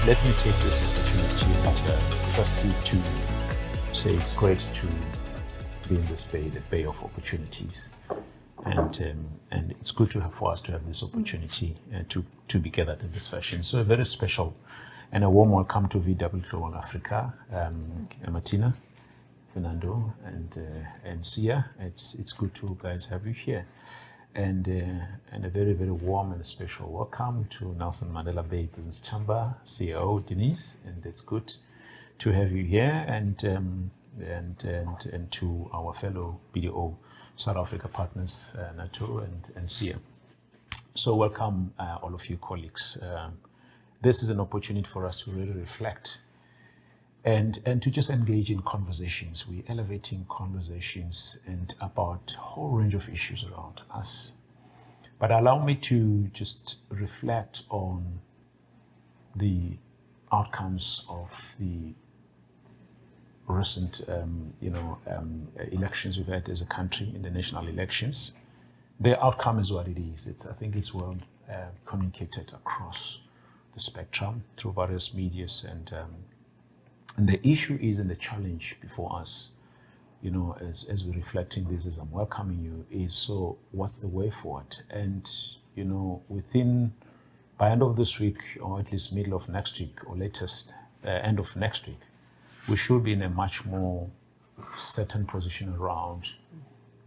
Let me take this opportunity, firstly, to say it's great to be in this bay, the bay of opportunities, and it's good for us to have this opportunity to be gathered in this fashion. So a very special and a warm welcome to VW Global Africa, Martina, Fernando, and Siya. It's good to guys have you here. And a very, very warm and special welcome to Nelson Mandela Bay Business Chamber CEO Denise, and it's good to have you here, and to our fellow BDO South Africa partners, Nato and Siya. So welcome all of you colleagues. This is an opportunity for us to really reflect and to just engage in conversations. We're elevating conversations and about a whole range of issues around us. But allow me to just reflect on the outcomes of the recent elections we've had as a country in the national elections. The outcome is what it is. I think it's well communicated across the spectrum through various medias, and the issue is, and the challenge before us, as we're reflecting this, as I'm welcoming you, is so what's the way forward? And, by end of this week, or at least middle of next week, or latest end of next week, we should be in a much more certain position around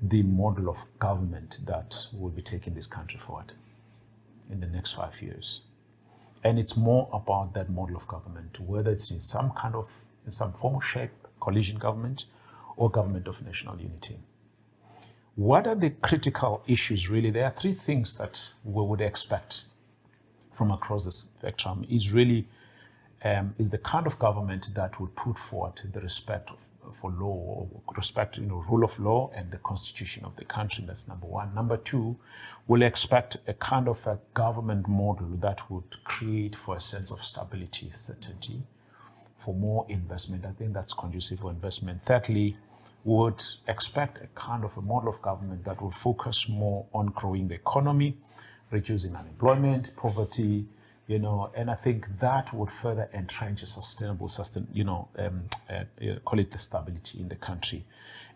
the model of government that will be taking this country forward in the next 5 years. And it's more about that model of government, whether it's in some form of shape, coalition government or government of national unity. What are the critical issues really? There are three things that we would expect from across the spectrum is really is the kind of government that would put forward the respect for law, respect, rule of law and the constitution of the country. That's number one. Number two, we'll expect a kind of a government model that would create for a sense of stability, certainty, for more investment. I think that's conducive for investment. Thirdly, we would expect a kind of a model of government that will focus more on growing the economy, reducing unemployment, poverty, and I think that would further entrench a sustainable, call it the stability in the country.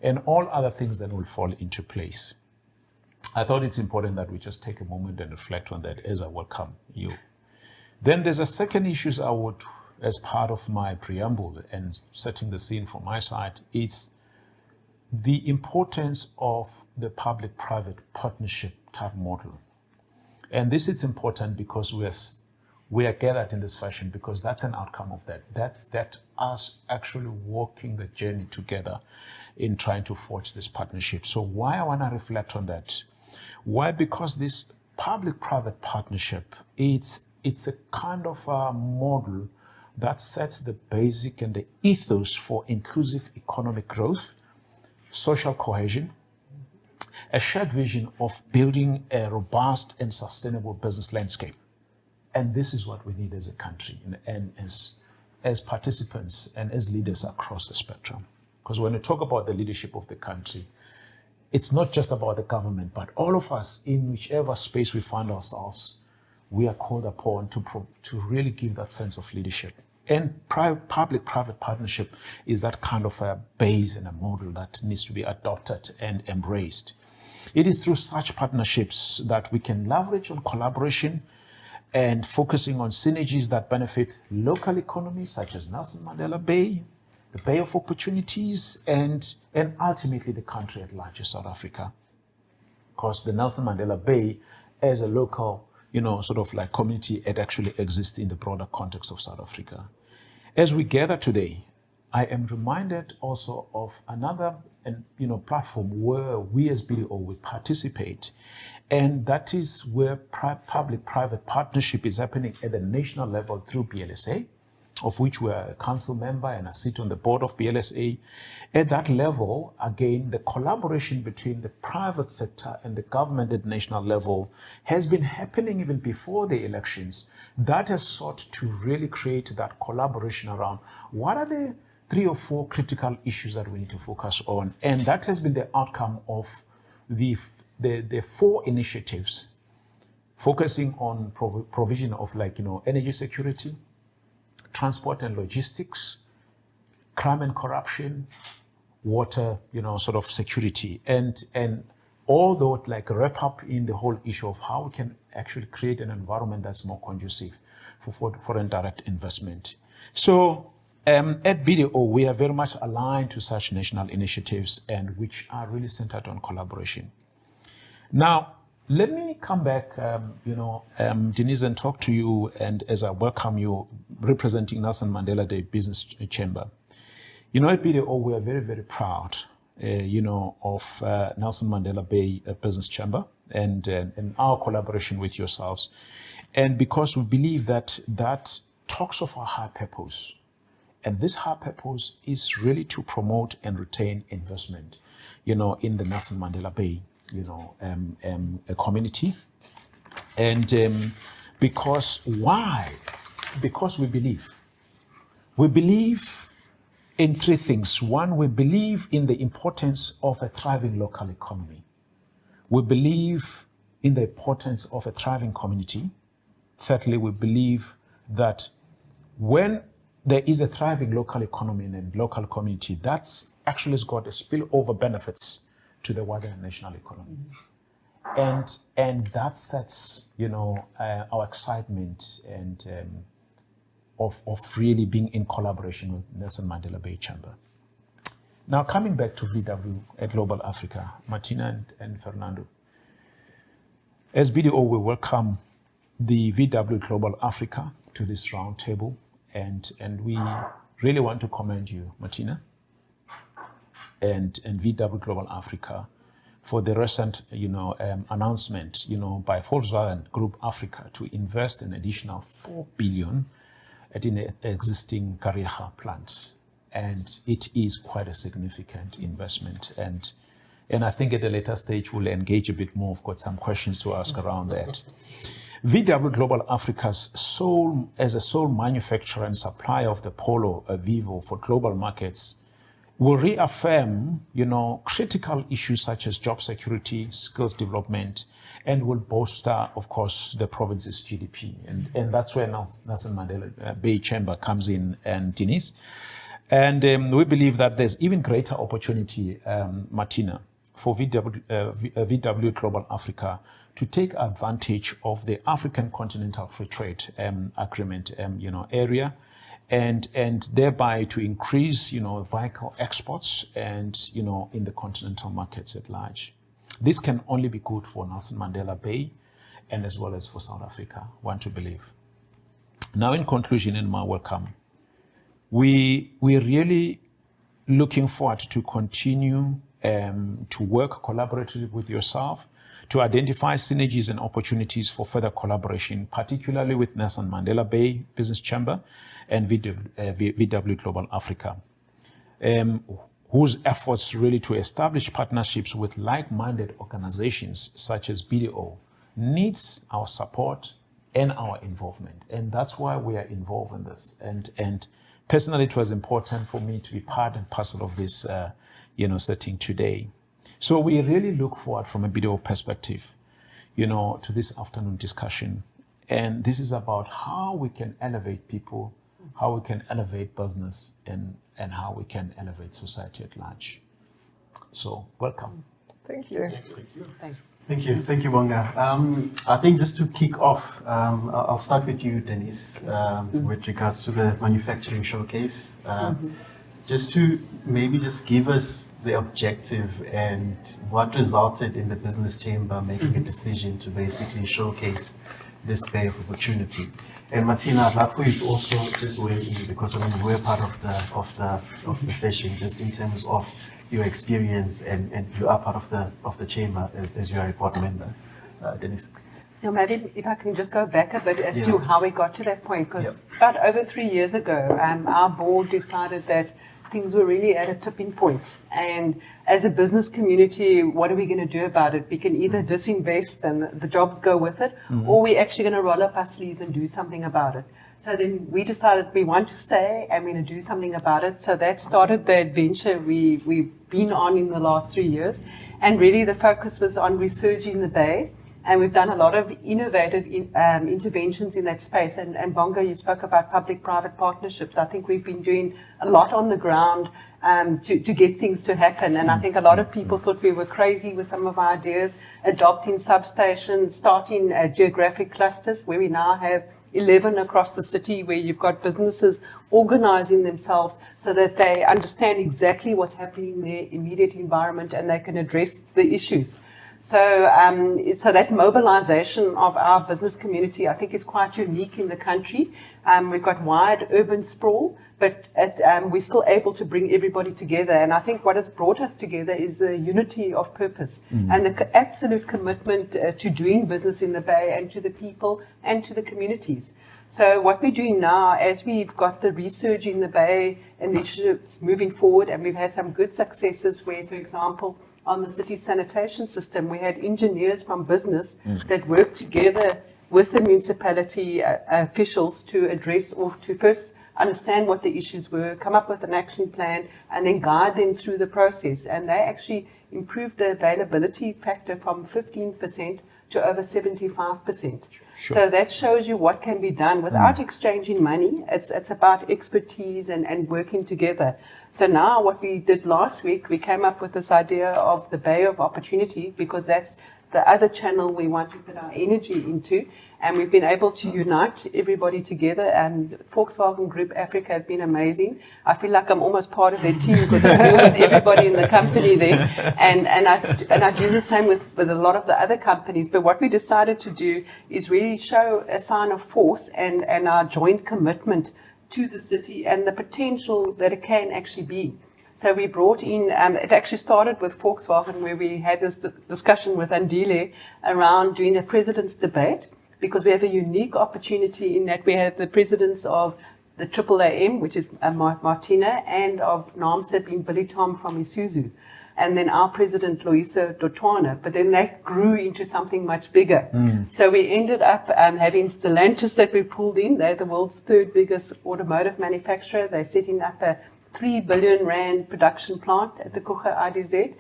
And all other things then will fall into place. I thought it's important that we just take a moment and reflect on that as I welcome you. Then there's a second issue I would, as part of my preamble and setting the scene from my side, is the importance of the public-private partnership type model. And this is important because we are gathered in this fashion because that's an outcome of that. That's us actually walking the journey together in trying to forge this partnership. So why I want to reflect on that? Why? Because this public-private partnership, it's a kind of a model that sets the basic and the ethos for inclusive economic growth, social cohesion, a shared vision of building a robust and sustainable business landscape. And this is what we need as a country and as participants and as leaders across the spectrum. Because when we talk about the leadership of the country, it's not just about the government, but all of us in whichever space we find ourselves, we are called upon to really give that sense of leadership. And public-private partnership is that kind of a base and a model that needs to be adopted and embraced. It is through such partnerships that we can leverage on collaboration and focusing on synergies that benefit local economies such as Nelson Mandela Bay, the Bay of Opportunities, and ultimately the country at large, South Africa. Because the Nelson Mandela Bay as a local, community, it actually exists in the broader context of South Africa. As we gather today, I am reminded also of another platform where we as BDO will participate. And that is where public-private partnership is happening at the national level through BLSA, of which we are a council member and I sit on the board of BLSA. At that level, again, the collaboration between the private sector and the government at national level has been happening even before the elections. That has sought to really create that collaboration around what are the 3 or 4 critical issues that we need to focus on. And that has been the outcome of the 4 initiatives focusing on provision of energy security, transport and logistics, crime and corruption, water, sort of security, and all those like wrap up in the whole issue of how we can actually create an environment that's more conducive for foreign direct investment. So at BDO, we are very much aligned to such national initiatives and which are really centered on collaboration. Now, let me come back, Denise, and talk to you, and as I welcome you, representing Nelson Mandela Bay Business Chamber. At BDO, we are very, very proud, of Nelson Mandela Bay Business Chamber and our collaboration with yourselves. And because we believe that talks of our high purpose. And this high purpose is really to promote and retain investment, in the Nelson Mandela Bay, community. And because why? Because we believe in three things. One, we believe in the importance of a thriving local economy. We believe in the importance of a thriving community. Thirdly, we believe that when there is a thriving local economy and a local community, that's actually has got a spillover benefits to the wider national economy. And that sets, our excitement and of really being in collaboration with Nelson Mandela Bay Chamber. Now, coming back to VW at Global Africa, Martina and Fernando. As BDO, we welcome the VW Global Africa to this roundtable, and we really want to commend you, Martina, and VW Global Africa for the recent, announcement, by Volkswagen Group Africa to invest an additional 4 billion at an existing Kariega plant. And it is quite a significant investment. And I think at a later stage, we'll engage a bit more. I've got some questions to ask around that. VW Global Africa's as a sole manufacturer and supplier of the Polo Vivo for global markets will reaffirm, critical issues such as job security, skills development, and will bolster, of course, the province's GDP. And that's where Nelson Mandela Bay Chamber comes in, and Denise. And we believe that there's even greater opportunity, Martina, for VW Global Africa to take advantage of the African Continental Free Trade Agreement, area, and thereby to increase, vehicle exports and, in the continental markets at large. This can only be good for Nelson Mandela Bay and as well as for South Africa, one to believe. Now, in conclusion, and my welcome, we're really looking forward to continue to work collaboratively with yourself to identify synergies and opportunities for further collaboration, particularly with Nelson Mandela Bay Business Chamber and VW Global Africa, whose efforts really to establish partnerships with like-minded organizations such as BDO needs our support and our involvement. And that's why we are involved in this. And personally, it was important for me to be part and parcel of this setting today. So we really look forward from a BDO perspective, to this afternoon discussion. And this is about how we can elevate people, how we can elevate business, and how we can elevate society at large. So, welcome. Thank you. Thank you. Thanks. Thank you. Thank you, Bonga. I think just to kick off, I'll start with you, Denise, with regards to the manufacturing showcase. Just to maybe just give us the objective and what resulted in the business chamber making a decision to basically showcase this bay of opportunity. And Martina, I'd like for you to also just weigh in, because we're part of the session, just in terms of your experience, and you are part of the chamber as you are a board member. Denise. Yeah, maybe if I can just go back a bit as to how we got to that point, because about over 3 years ago, our board decided that things were really at a tipping point. And as a business community, what are we going to do about it? We can either disinvest and the jobs go with it, or we're actually going to roll up our sleeves and do something about it. So then we decided we want to stay and we're going to do something about it. So that started the adventure we've been on in the last 3 years. And really the focus was on resurging the bay, And we've done a lot of innovative interventions in that space. And Bonga, you spoke about public-private partnerships. I think we've been doing a lot on the ground to get things to happen. And I think a lot of people thought we were crazy with some of our ideas, adopting substations, starting geographic clusters, where we now have 11 across the city, where you've got businesses organizing themselves so that they understand exactly what's happening in their immediate environment and they can address the issues. So that mobilization of our business community, I think, is quite unique in the country. We've got wide urban sprawl, but we're still able to bring everybody together. And I think what has brought us together is the unity of purpose and the absolute commitment to doing business in the Bay and to the people and to the communities. So what we're doing now, as we've got the research in the Bay initiatives moving forward, and we've had some good successes where, for example, on the city sanitation system, we had engineers from business that worked together with the municipality officials to address or to first understand what the issues were, come up with an action plan, and then guide them through the process. And they actually improved the availability factor from 15% to over 75%. Sure. So that shows you what can be done without exchanging money. It's about expertise and working together. So now what we did last week, we came up with this idea of the Bay of Opportunity, because that's the other channel we want to put our energy into. And we've been able to unite everybody together, and Volkswagen Group Africa have been amazing. I feel like I'm almost part of their team because I deal with everybody in the company there. And I do the same with a lot of the other companies. But what we decided to do is really show a sign of force and our joint commitment to the city and the potential that it can actually be. So we brought in, it actually started with Volkswagen, where we had this discussion with Andile around doing a president's debate, because we have a unique opportunity in that we have the presidents of the AAAM, which is Martina, and of NAMSA being Billy Tom from Isuzu, and then our president, Loisa Dotwana. But then that grew into something much bigger. So we ended up having Stellantis that we pulled in. They're the world's third biggest automotive manufacturer. They're setting up a 3 billion rand production plant at the Kucha IDZ.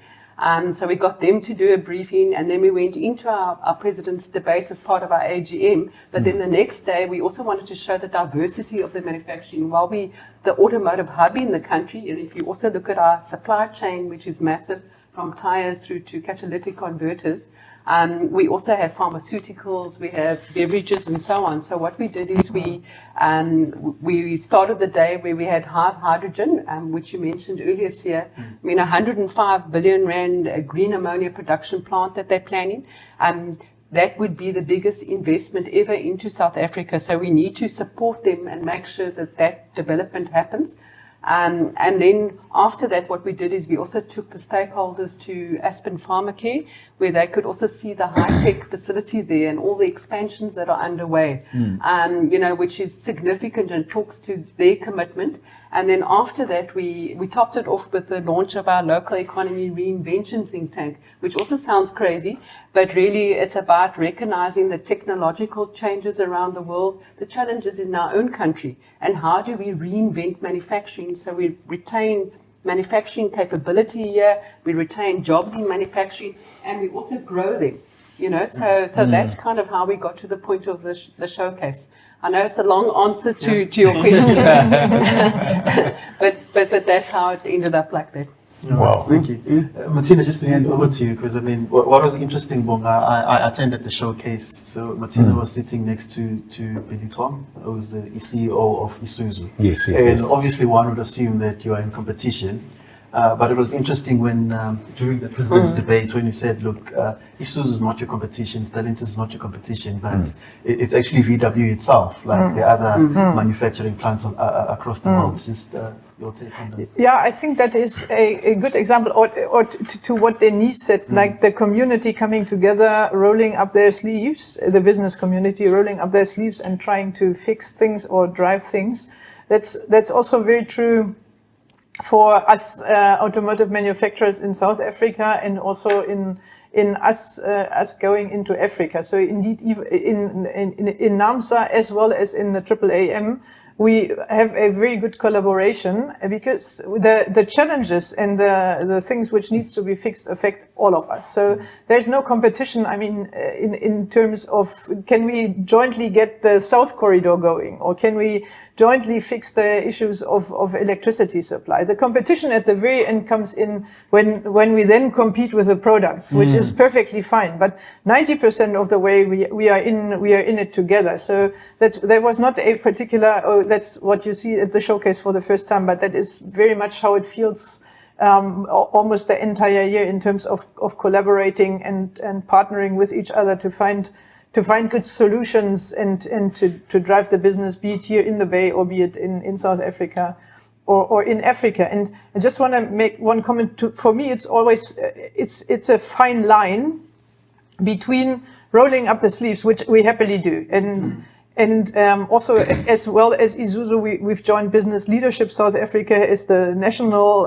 So we got them to do a briefing, and then we went into our president's debate as part of our AGM. But then the next day, we also wanted to show the diversity of the manufacturing. While we, the automotive hub in the country, and if you also look at our supply chain, which is massive, from tires through to catalytic converters, we also have pharmaceuticals, we have beverages, and so on. So what we did is we started the day where we had hydrogen, which you mentioned earlier, Siya. I mean, 105 billion rand green ammonia production plant that they're planning. That would be the biggest investment ever into South Africa. So we need to support them and make sure that that development happens. And then after that, what we did is we also took the stakeholders to Aspen Pharmacare, where they could also see the high-tech facility there and all the expansions that are underway, which is significant and talks to their commitment. And then after that, we topped it off with the launch of our local economy reinvention think tank, which also sounds crazy, but really it's about recognizing the technological changes around the world, the challenges in our own country, and how do we reinvent manufacturing so we retain manufacturing capability here, we retain jobs in manufacturing, and we also grow them. So that's kind of how we got to the point of the showcase. I know it's a long answer to your question, but that's how it ended up like that. Wow. Thank you. Martina, just to hand over to you, because I mean, what was interesting, Bonga, I attended the showcase. So Martina was sitting next to Billy Tom, who is the CEO of Isuzu. Yes. And obviously one would assume that you are in competition. But it was interesting when, during the president's debate, when you said, look, Isuzu is not your competition, Stellantis is not your competition, but it's actually VW itself, like the other manufacturing plants across the world. Just your take on that. Yeah, I think that is a good example, or to what Denise said, like the community coming together, rolling up their sleeves, the business community rolling up their sleeves and trying to fix things or drive things. That's also very true for us automotive manufacturers in South Africa, and also in us going into Africa. So indeed, even in NAMSA as well as in the AAAM, we have a very good collaboration, because the challenges and the things which needs to be fixed affect all of us. So there's no competition. I mean, in terms of, can we jointly get the South Corridor going, or can we jointly fix the issues of electricity supply? The competition at the very end comes in when we then compete with the products, which is perfectly fine. But 90% of the way we are in it together. So there was not a particular, that's what you see at the showcase for the first time, but that is very much how it feels almost the entire year, in terms of collaborating and partnering with each other to find good solutions and to drive the business, be it here in the Bay or be it in South Africa or in Africa. And I just want to make one comment. For me, it's always, it's a fine line between rolling up the sleeves, which we happily do, and also, as well as Isuzu, we've joined Business Leadership South Africa as the national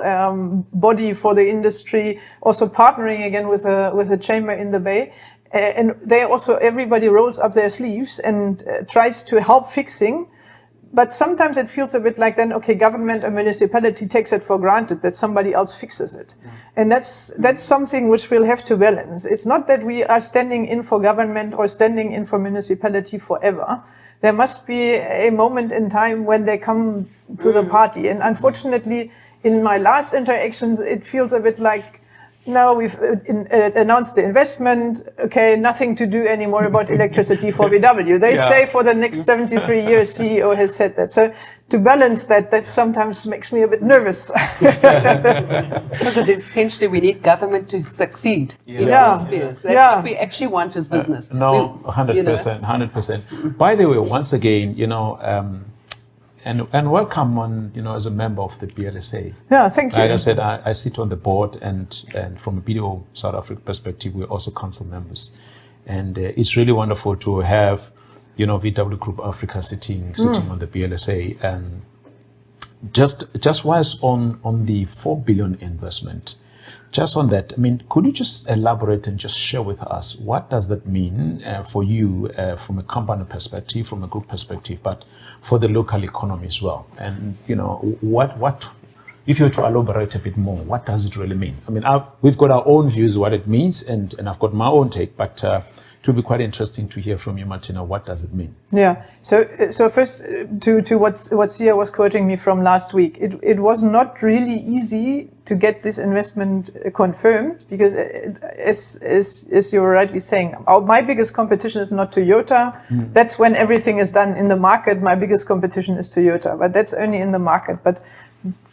body for the industry, also partnering again with a chamber in the Bay. And they also, everybody rolls up their sleeves and tries to help fixing. But sometimes it feels a bit like then, okay, government and municipality takes it for granted that somebody else fixes it. And that's something which we'll have to balance. It's not that we are standing in for government or standing in for municipality forever. There must be a moment in time when they come to the party. And unfortunately, in my last interactions, it feels a bit like, no, we've announced the investment. Okay, nothing to do anymore about electricity for VW. They stay for the next 73 years. CEO has said that. So to balance that sometimes makes me a bit nervous. Because essentially we need government to succeed in all spheres. That's what we actually want as business. 100%, 100%. By the way, once again, and welcome on, as a member of the BLSA. Yeah, thank you. Like I said, I sit on the board, and from a BDO South Africa perspective, we're also council members. And it's really wonderful to have, VW Group Africa sitting on the BLSA. And just whilst on the 4 billion investment, just on that, I mean, could you just elaborate and just share with us, what does that mean for you from a company perspective, from a group perspective, but for the local economy as well? And, what if you were to elaborate a bit more, what does it really mean? I mean, we've got our own views of what it means, and I've got my own take, but it will be quite interesting to hear from you, Martina. What does it mean? Yeah. So first, to what Siya was quoting me from last week, it was not really easy to get this investment confirmed, because as you were rightly saying, my biggest competition is not Toyota. That's when everything is done in the market. My biggest competition is Toyota, but that's only in the market. But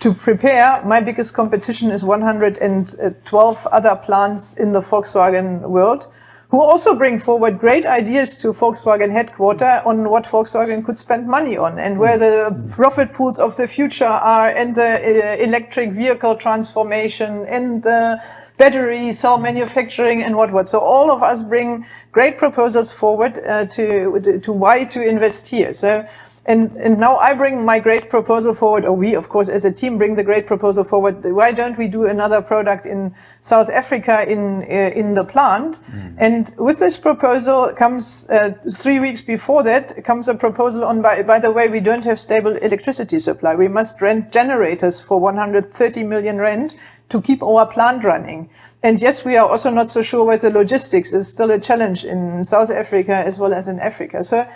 to prepare, my biggest competition is 112 other plants in the Volkswagen world, who also bring forward great ideas to Volkswagen headquarters on what Volkswagen could spend money on, and where the profit pools of the future are, and the electric vehicle transformation, and the battery cell manufacturing, and what. So all of us bring great proposals forward to why to invest here. So. And now I bring my great proposal forward, or we, of course, as a team, bring the great proposal forward. Why don't we do another product in South Africa in the plant? And with this proposal comes 3 weeks before that comes a proposal on, by the way, we don't have stable electricity supply. We must rent generators for 130 million rand to keep our plant running. And yes, we are also not so sure whether logistics is still a challenge in South Africa as well as in Africa. So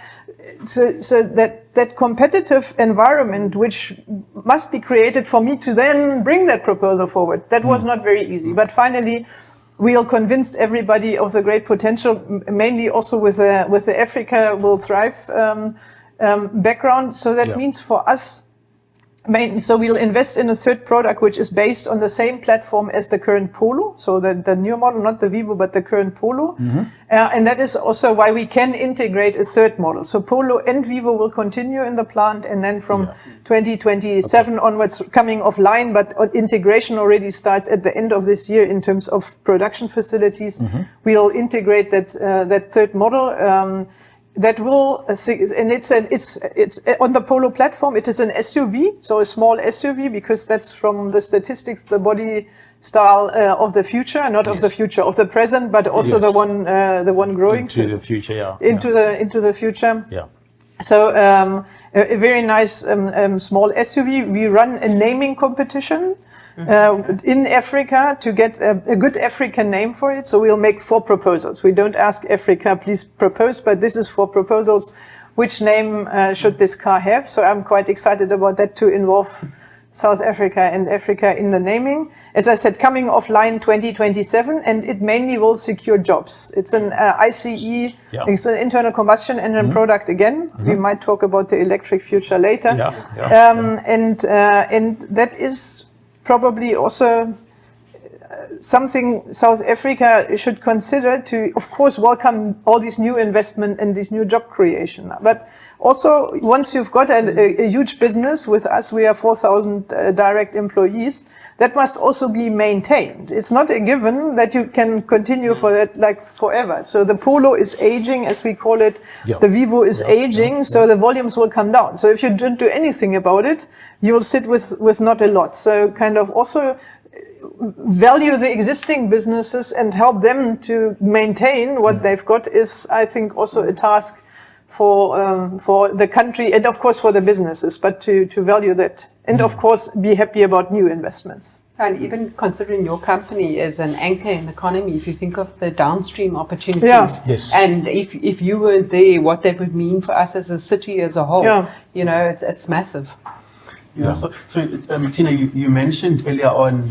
that competitive environment, which must be created for me to then bring that proposal forward, that was not very easy. But finally, we all convinced everybody of the great potential, mainly also with the Africa Will Thrive background. So that means for us, so we'll invest in a third product which is based on the same platform as the current Polo, so the new model, not the Vivo, but the current Polo. And that is also why we can integrate a third model. So Polo and Vivo will continue in the plant, and then from 2027 onwards coming offline, but integration already starts at the end of this year in terms of production facilities. We'll integrate that third model. That will, and it's on the Polo platform. It is an SUV, so a small SUV, because that's from the statistics, the body style of the future, not of the future, of the present, but also the one growing into the future, into the future. So a very nice small SUV. We run a naming competition in Africa to get a good African name for it. So we'll make 4 proposals. We don't ask Africa, please propose, but this is 4 proposals. Which name should this car have? So I'm quite excited about that, to involve South Africa and Africa in the naming. As I said, coming offline 2027, and it mainly will secure jobs. It's an ICE, it's an internal combustion engine product again. We might talk about the electric future later. And that is probably also something South Africa should consider to, of course, welcome all these new investment and this new job creation. But also, once you've got a huge business with us, we have 4,000 direct employees, that must also be maintained. It's not a given that you can continue for that like forever. So the Polo is aging, as we call it. The Vivo is aging, so the volumes will come down. So if you don't do anything about it, you will sit with not a lot. So kind of also value the existing businesses and help them to maintain what they've got is, I think, also a task for the country and, of course, for the businesses, but to value that. And, of course, be happy about new investments. And even considering your company as an anchor in the economy, if you think of the downstream opportunities, and if you were there, what that would mean for us as a city as a whole, you know, it's massive. So Martina, you mentioned earlier on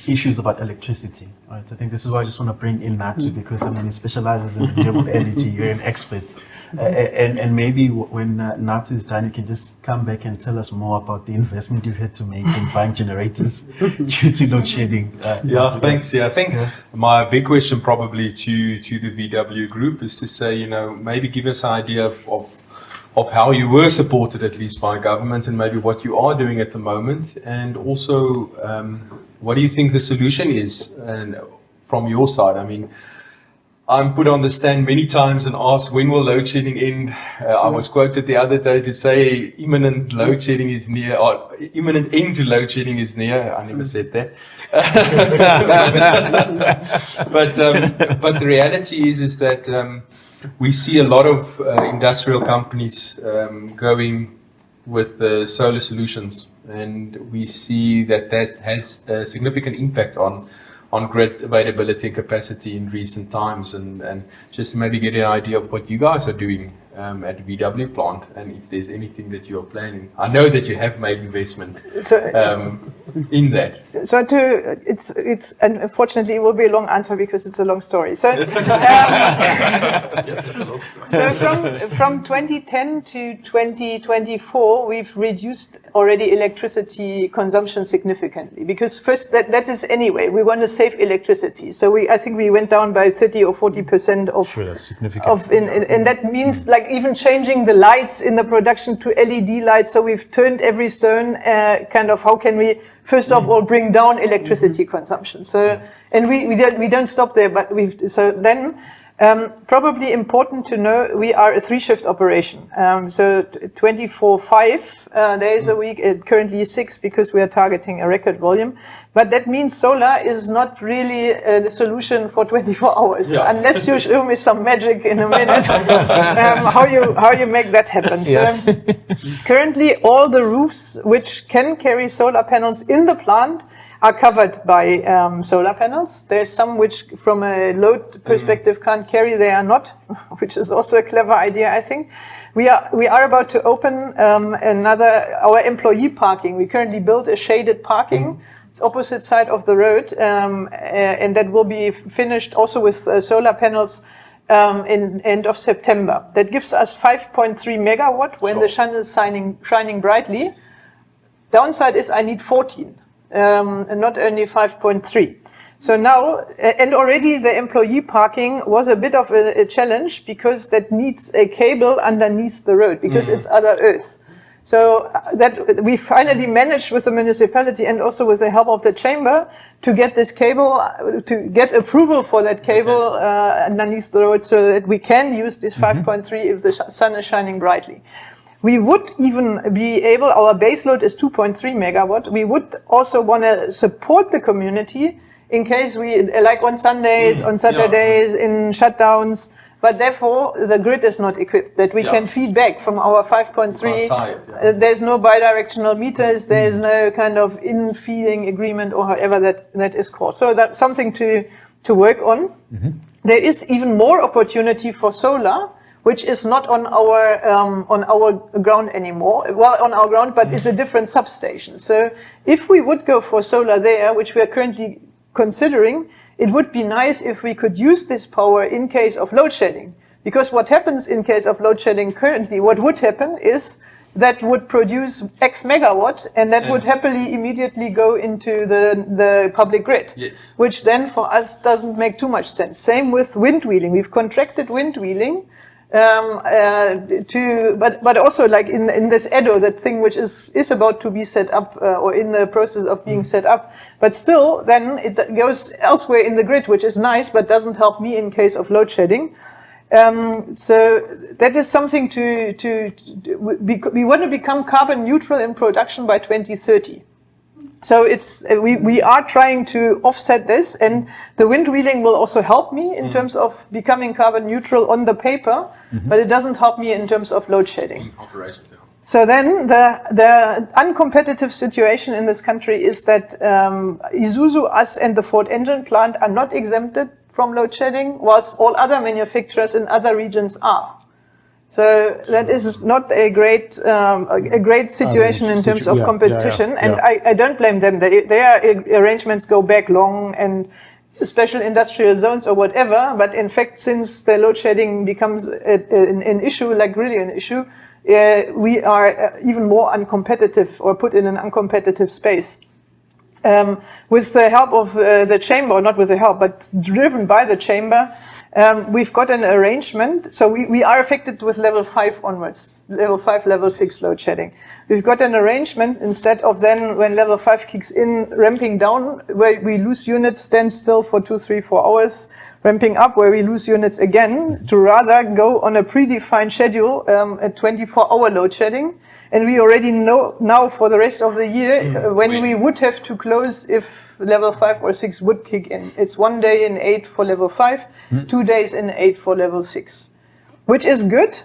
issues about electricity, right? I think this is why I just want to bring in Nato, because I mean, he specializes in renewable energy. You're an expert. And maybe when Nato is done, you can just come back and tell us more about the investment you've had to make in buying generators due to load shedding. Thanks. I think my big question probably to the VW group is to say, you know, maybe give us an idea of how you were supported at least by government, and maybe what you are doing at the moment, and also what do you think the solution is, and from your side? I mean, I'm put on the stand many times and asked, when will load shedding end? I was quoted the other day to say imminent load shedding is near, or imminent end to load shedding is near. I never said that. But the reality is that we see a lot of industrial companies going with solar solutions, and we see that has a significant impact on grid availability and capacity in recent times, and just maybe get an idea of what you guys are doing at the VW plant, and if there's anything that you're planning. I know that you have made investment in that. So it's unfortunately it will be a long answer because it's a long story. So, so from 2010 to 2024, we've reduced already electricity consumption significantly, because first that is anyway we want to save electricity. So I think we went down by 30 or 40% of. Sure, that's significant. And that means like even changing the lights in the production to LED lights. So we've turned every stone. Kind of how can we first of all bring down electricity consumption? So and we don't stop there, but probably important to know we are a 3-shift operation. So 24/5 days a week. It currently is 6 because we are targeting a record volume. But that means solar is not really the solution for 24 hours, unless you show me some magic in a minute. How you make that happen? So currently, all the roofs which can carry solar panels in the plant are covered by solar panels. There's some which, from a load perspective, can't carry. They are not, which is also a clever idea, I think. We are about to open our employee parking. We currently built a shaded parking. It's opposite side of the road, and that will be finished also with solar panels in end of September. That gives us 5.3 megawatt when the sun is shining brightly. Downside is I need 14. And not only 5.3. So now, and already the employee parking was a bit of a challenge because that needs a cable underneath the road because it's other earth. So that we finally managed with the municipality and also with the help of the chamber to get this cable, to get approval for that cable underneath the road so that we can use this 5.3 if the sun is shining brightly. We would even be able, our base load is 2.3 megawatt. We would also want to support the community in case we, like on Sundays, on Saturdays, in shutdowns. but therefore the grid is not equipped, that we can feed back from our 5.3. There's no bidirectional meters, there's no kind of in-feeding agreement or however that is called. So that's something to work on. There is even more opportunity for solar, which is not on our ground anymore. Well, on our ground, but is a different substation. So if we would go for solar there, which we are currently considering, it would be nice if we could use this power in case of load shedding. Because what happens in case of load shedding currently, what would happen is that would produce X megawatt, and that would happily immediately go into the public grid. Yes. Which then for us doesn't make too much sense. Same with wind wheeling. We've contracted wind wheeling but also like in this EDO, that thing which is about to be set up or in the process of being set up, but still then it goes elsewhere in the grid, which is nice, but doesn't help me in case of load shedding. So that is something we want to become carbon neutral in production by 2030. So we are trying to offset this, and the wind wheeling will also help me in terms of becoming carbon neutral on the paper, but it doesn't help me in terms of load shedding. Operations, yeah. So then the uncompetitive situation in this country is that Isuzu, us and the Ford engine plant are not exempted from load shedding, whilst all other manufacturers in other regions are. So that is not a great situation in terms of competition, and I don't blame them. Their arrangements go back long, and special industrial zones or whatever. But in fact, since the load shedding becomes an issue, like really an issue, we are even more uncompetitive or put in an uncompetitive space. With the help of the chamber, or not with the help, but driven by the chamber, we've got an arrangement. So we are affected with level 5 onwards, level 5, level 6 load shedding. We've got an arrangement instead of then when level 5 kicks in, ramping down, where we lose units, stand still for 2, 3, 4 hours, ramping up where we lose units again, to rather go on a predefined schedule at 24-hour load shedding. And we already know now for the rest of the year when we would have to close if level 5 or 6 would kick in. It's 1 day in 8 for level 5, 2 days in 8 for level 6, which is good,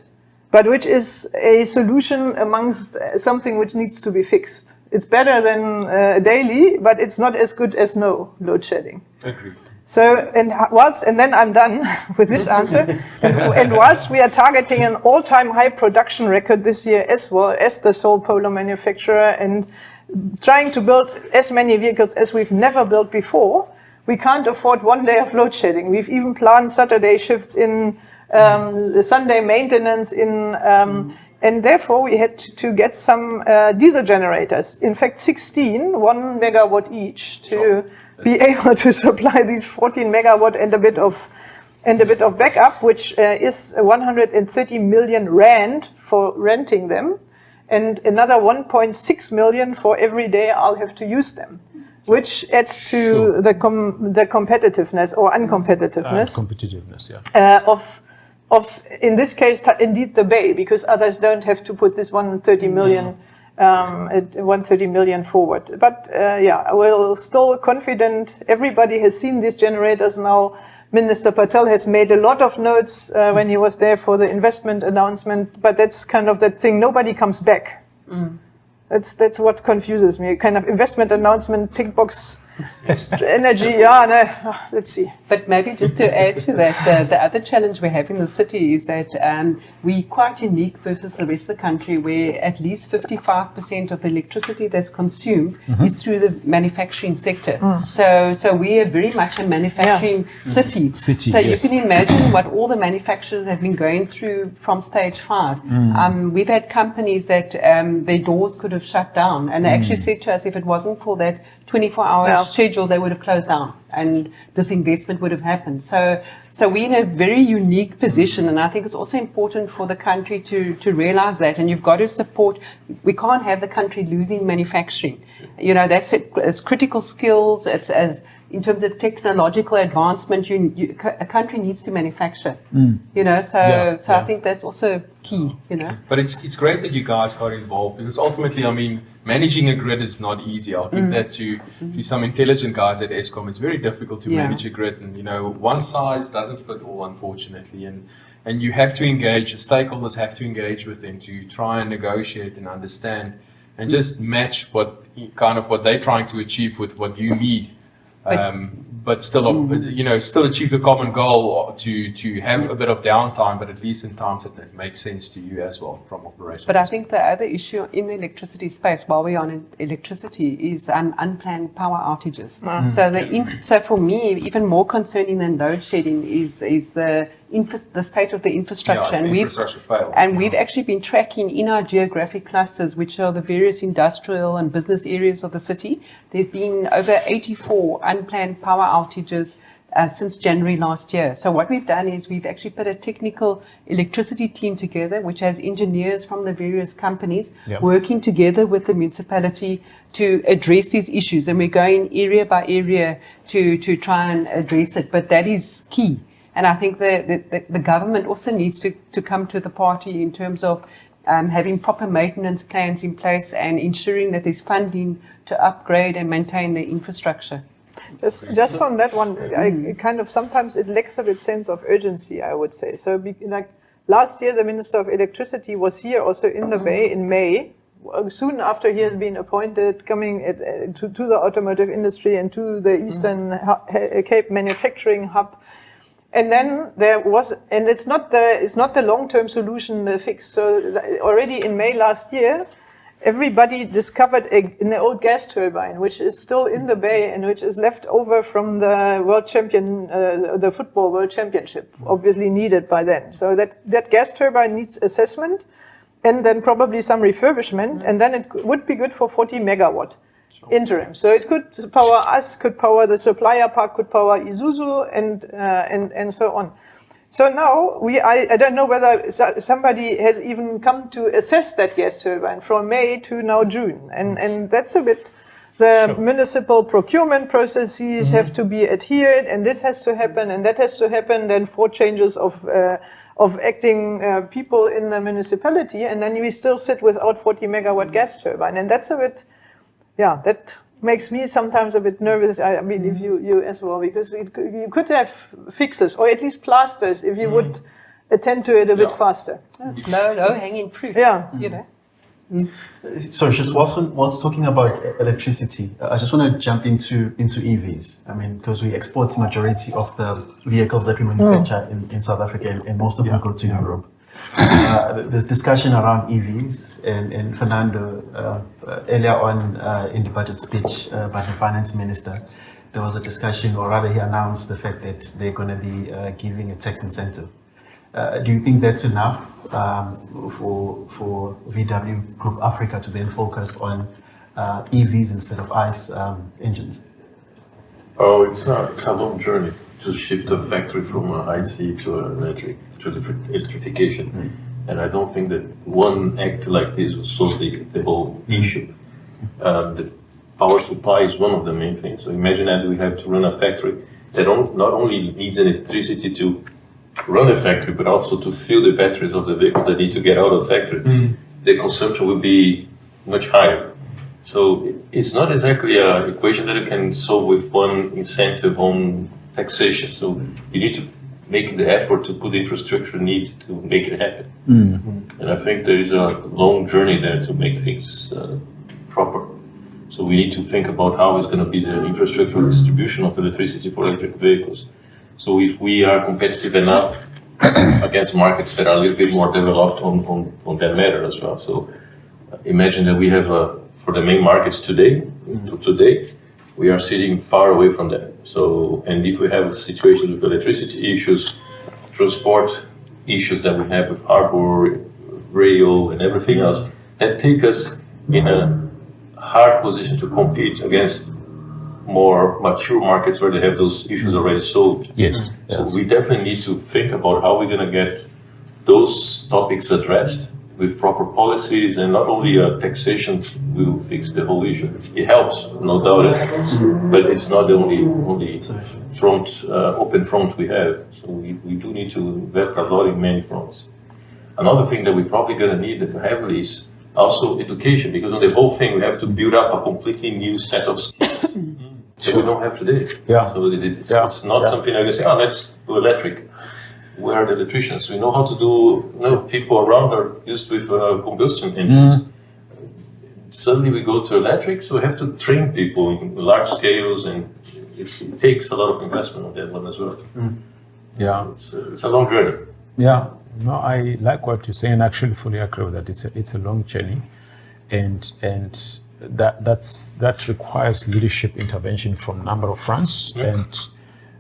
but which is a solution amongst something which needs to be fixed. It's better than daily, but it's not as good as no load shedding. Agreed. So, and then I'm done with this answer. And whilst we are targeting an all-time high production record this year as well as the sole polo manufacturer, and trying to build as many vehicles as we've never built before, we can't afford 1 day of load shedding. We've even planned Saturday shifts in, Sunday maintenance in, and therefore we had to get some diesel generators. In fact, 16, 1 megawatt each, to be able to supply these 14 megawatt and a bit of backup, which is 130 million rand for renting them, and another 1.6 million for every day I'll have to use them, which adds to the competitiveness or uncompetitiveness of in this case indeed the Bay, because others don't have to put this 130 million. 130 million forward. But we're still confident. Everybody has seen these generators now. Minister Patel has made a lot of notes when he was there for the investment announcement, but that's kind of that thing, nobody comes back. That's what confuses me, kind of investment announcement, tick box, energy, let's see. But maybe just to add to that, the other challenge we have in the city is that we're quite unique versus the rest of the country, where at least 55% of the electricity that's consumed is through the manufacturing sector. So we are very much a manufacturing city. So you can imagine what all the manufacturers have been going through from stage 5. We've had companies that their doors could have shut down, and they actually said to us, if it wasn't for that 24-hour schedule, they would have closed down and disinvestment would have happened. So we're in a very unique position, and I think it's also important for the country to realize that, and you've got to support. We can't have the country losing manufacturing. You know, that's it. It's critical skills. It's as in terms of technological advancement, a country needs to manufacture. You know, so I think that's also key. You know, but it's great that you guys got involved, because ultimately, I mean, managing a grid is not easy. I'll give that to some intelligent guys at Eskom. It's very difficult to manage a grid, and you know, one size doesn't fit all, unfortunately. and you have to engage, the stakeholders have to engage with them to try and negotiate and understand and just match what they're trying to achieve with what you need. But still, still achieve the common goal to have a bit of downtime, but at least in times that makes sense to you as well from operations. But I think the other issue in the electricity space, while we're on electricity, is unplanned power outages. So for me, even more concerning than load shedding is the state of the infrastructure. And we've actually been tracking in our geographic clusters, which are the various industrial and business areas of the city. There have been over 84 unplanned power outages since January last year. So what we've done is we've actually put a technical electricity team together, which has engineers from the various companies working together with the municipality to address these issues. And we're going area by area to try and address it. But that is key. And I think the government also needs to come to the party in terms of having proper maintenance plans in place and ensuring that there's funding to upgrade and maintain the infrastructure. Just on that one, I kind of sometimes it lacks a bit sense of urgency, I would say. So like last year, the Minister of Electricity was here also in the Bay in May, soon after he has been appointed, coming to the automotive industry and to the Eastern Cape manufacturing hub. And then there was, and it's not the long-term solution, the fix. So already in May last year, everybody discovered an old gas turbine, which is still in the bay and which is left over from the the football world championship, obviously needed by then. So that gas turbine needs assessment and then probably some refurbishment, and then it would be good for 40 megawatt. Interim. So it could power us, could power the supplier park, could power Isuzu, and so on. So now I don't know whether somebody has even come to assess that gas turbine from May to now June, and that's a bit. The municipal procurement processes have to be adhered, and this has to happen, and that has to happen. Then 4 changes of acting people in the municipality, and then we still sit without 40 megawatt gas turbine, and that's a bit. Yeah, that makes me sometimes a bit nervous. I believe you as well, because you could have fixes or at least plasters if you would attend to it a bit faster. It's low hanging fruit. Yeah, you know. Sorry, just whilst talking about electricity, I just want to jump into EVs. I mean, because we export majority of the vehicles that we manufacture in South Africa, and most of them go to Europe. There's discussion around EVs, and Fernando, earlier on in the budget speech by the finance minister, there was a discussion, or rather he announced the fact that they're going to be giving a tax incentive. Do you think that's enough for VW Group Africa to then focus on EVs instead of ICE engines? Oh, it's a long journey to shift a factory from ICE to electric, to electrification. And I don't think that one act like this will solve the whole issue. The power supply is one of the main things. So imagine that we have to run a factory that not only needs electricity to run a factory, but also to fill the batteries of the vehicle that need to get out of the factory. The consumption will be much higher. So it's not exactly an equation that you can solve with one incentive on taxation. So you need to make the effort to put the infrastructure needs to make it happen. And I think there is a long journey there to make things proper. So we need to think about how it's going to be the infrastructure distribution of electricity for electric vehicles. So if we are competitive enough against markets that are a little bit more developed on that matter as well. So imagine that we have, for the main markets today, we are sitting far away from that. So, and if we have situations with electricity issues, transport issues that we have with harbor, rail, and everything else, that take us in a hard position to compete against more mature markets where they have those issues already solved. Yes. So we definitely need to think about how we're going to get those topics addressed with proper policies, and not only taxation will fix the whole issue. It helps, no doubt it helps, but it's not the only front, open front we have. So we do need to invest a lot in many fronts. Another thing that we're probably going to need heavily is also education, because on the whole thing we have to build up a completely new set of skills that we don't have today. So it's not something I can say, let's do electric. we are the electricians. We know how to do. People around are used with combustion engines. Suddenly we go to electric, so we have to train people in large scales, and it takes a lot of investment on that one as well. Yeah. It's a long journey. Yeah, no, I like what you're saying. Actually, fully agree with that. It's a long journey, and that requires leadership intervention from a number of fronts and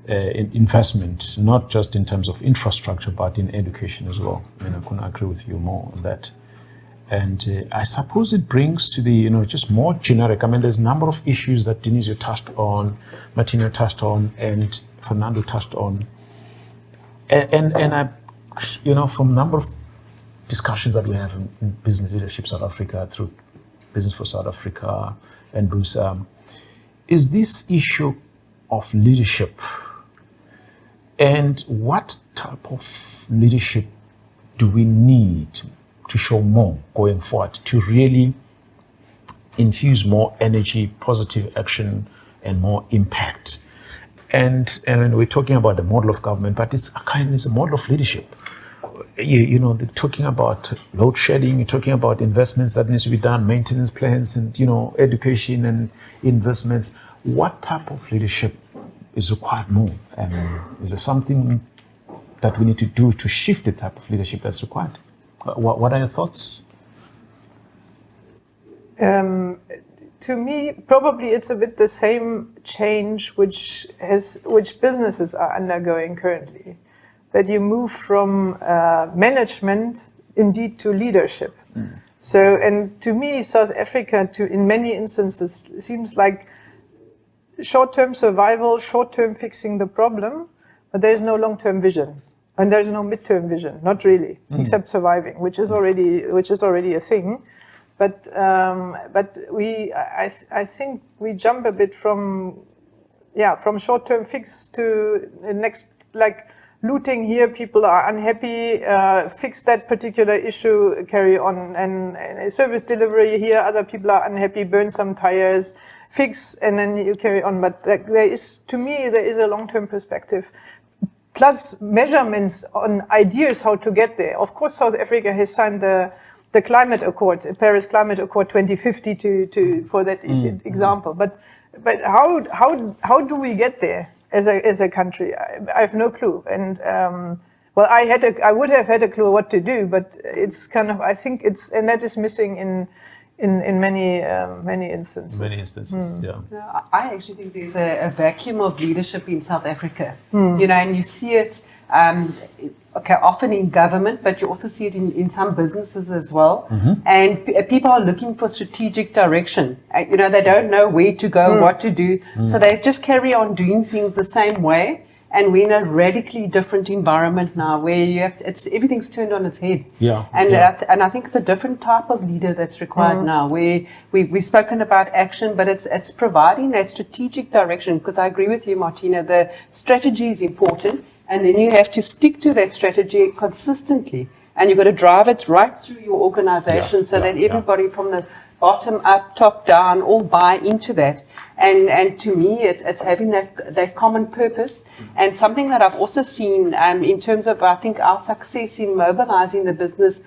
investment, not just in terms of infrastructure, but in education as well. And I couldn't agree with you more on that. And I suppose it brings to the, just more generic. I mean, there's a number of issues that Denise you touched on, Martina touched on, and Fernando touched on. And I, from a number of discussions that we have in Business Leadership South Africa, through Business for South Africa and Bruce, is this issue of leadership. And what type of leadership do we need to show more going forward to really infuse more energy, positive action, and more impact? And we're talking about the model of government, but it's a model of leadership. They're talking about load shedding, you're talking about investments that needs to be done, maintenance plans, and education and investments. What type of leadership is required more? Is there something that we need to do to shift the type of leadership that's required? What are your thoughts? To me, probably it's a bit the same change which businesses are undergoing currently. That you move from management indeed to leadership. So, and to me, South Africa, in many instances, seems like short-term survival, short-term fixing the problem, but there is no long-term vision. And there's no mid-term vision, not really, except surviving, which is already a thing. But I think we jump a bit from short-term fix to the next, like looting here, people are unhappy, fix that particular issue, carry on, and service delivery here, other people are unhappy, burn some tires, fix, and then you carry on. But there is a long-term perspective. Plus measurements on ideas how to get there. Of course, South Africa has signed the climate accord, Paris Climate Accord 2050 for that example. But how do we get there as a country? I have no clue. And I would have had a clue what to do, but it's kind of, I think and that is missing in many instances. Yeah, I actually think there's a vacuum of leadership in South Africa. And you see it often in government, but you also see it in some businesses as well. And people are looking for strategic direction. They don't know where to go, what to do. So they just carry on doing things the same way. And we're in a radically different environment now where everything's turned on its head. And I think it's a different type of leader that's required now, where we've spoken about action, but it's providing that strategic direction. Because I agree with you, Martina, the strategy is important, and then you have to stick to that strategy consistently. And you've got to drive it right through your organization that everybody from the bottom up, top down, all buy into that. And to me, it's having that common purpose. And something that I've also seen in terms of, I think, our success in mobilizing the business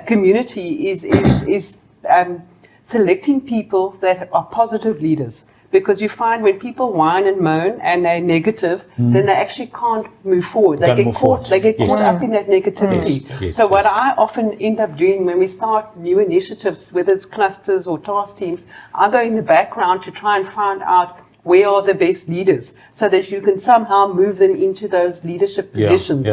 community is selecting people that are positive leaders. Because you find when people whine and moan and they're negative, then they actually can't move forward. They get caught up in that negativity. So what I often end up doing when we start new initiatives, whether it's clusters or task teams, I go in the background to try and find out where are the best leaders so that you can somehow move them into those leadership positions,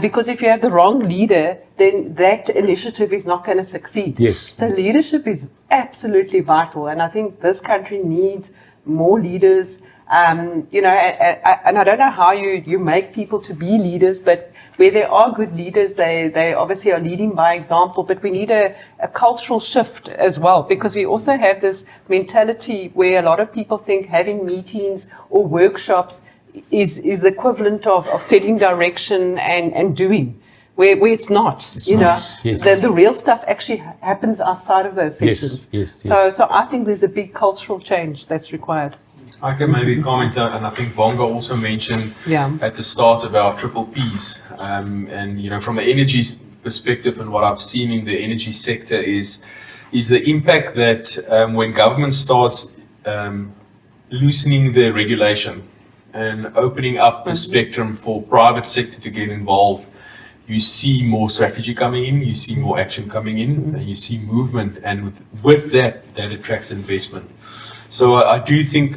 because if you have the wrong leader, then that initiative is not going to succeed. So leadership is absolutely vital, and I think this country needs more leaders. And I don't know how you make people to be leaders, but where there are good leaders, they obviously are leading by example, but we need a cultural shift as well, because we also have this mentality where a lot of people think having meetings or workshops is the equivalent of setting direction and doing, where it's not. The real stuff actually happens outside of those sessions. So I think there's a big cultural change that's required. I can maybe comment, and I think Bonga also mentioned at the start about triple Ps. And you know, from an energy perspective, and what I've seen in the energy sector is the impact that when government starts loosening the regulation and opening up the spectrum for private sector to get involved, you see more strategy coming in, you see more action coming in, and you see movement, and with that attracts investment. So I do think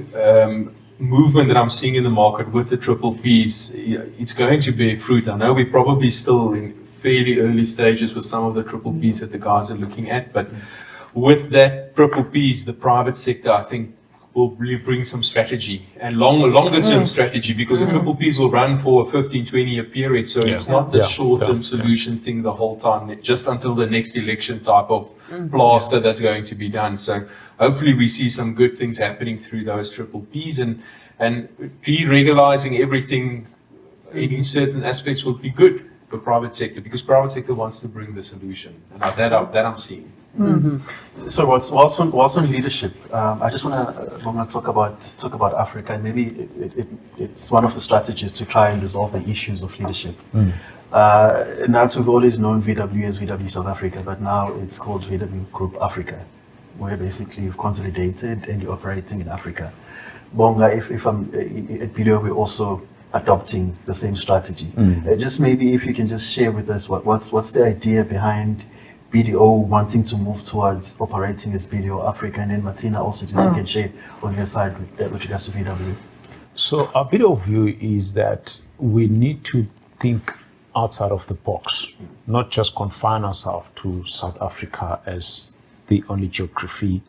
movement that I'm seeing in the market with the triple Ps, it's going to bear fruit. I know we're probably still in fairly early stages with some of the triple Ps that the guys are looking at, but with that triple Ps, the private sector, I think, will really bring some strategy and longer term strategy, because the triple Ps will run for a 15, 20-year period. So it's not the short-term solution thing the whole time, just until the next election type of plaster that's going to be done. So hopefully we see some good things happening through those triple Ps, and deregularizing everything in certain aspects would be good for private sector, because private sector wants to bring the solution, and that I'm seeing. So what's on leadership? I just want to talk about Africa, and maybe it's one of the strategies to try and resolve the issues of leadership. Now, we've always known VW as VW South Africa, but now it's called VW Group Africa, where basically you've consolidated and you're operating in Africa. Bonga, if I'm at BDO, we're also adopting the same strategy. Just maybe if you can just share with us what's the idea behind BDO wanting to move towards operating as BDO Africa, and then Martina also just you can share on your side with regards to VW. So our BDO view is that we need to think outside of the box, not just confine ourselves to South Africa as the only geography.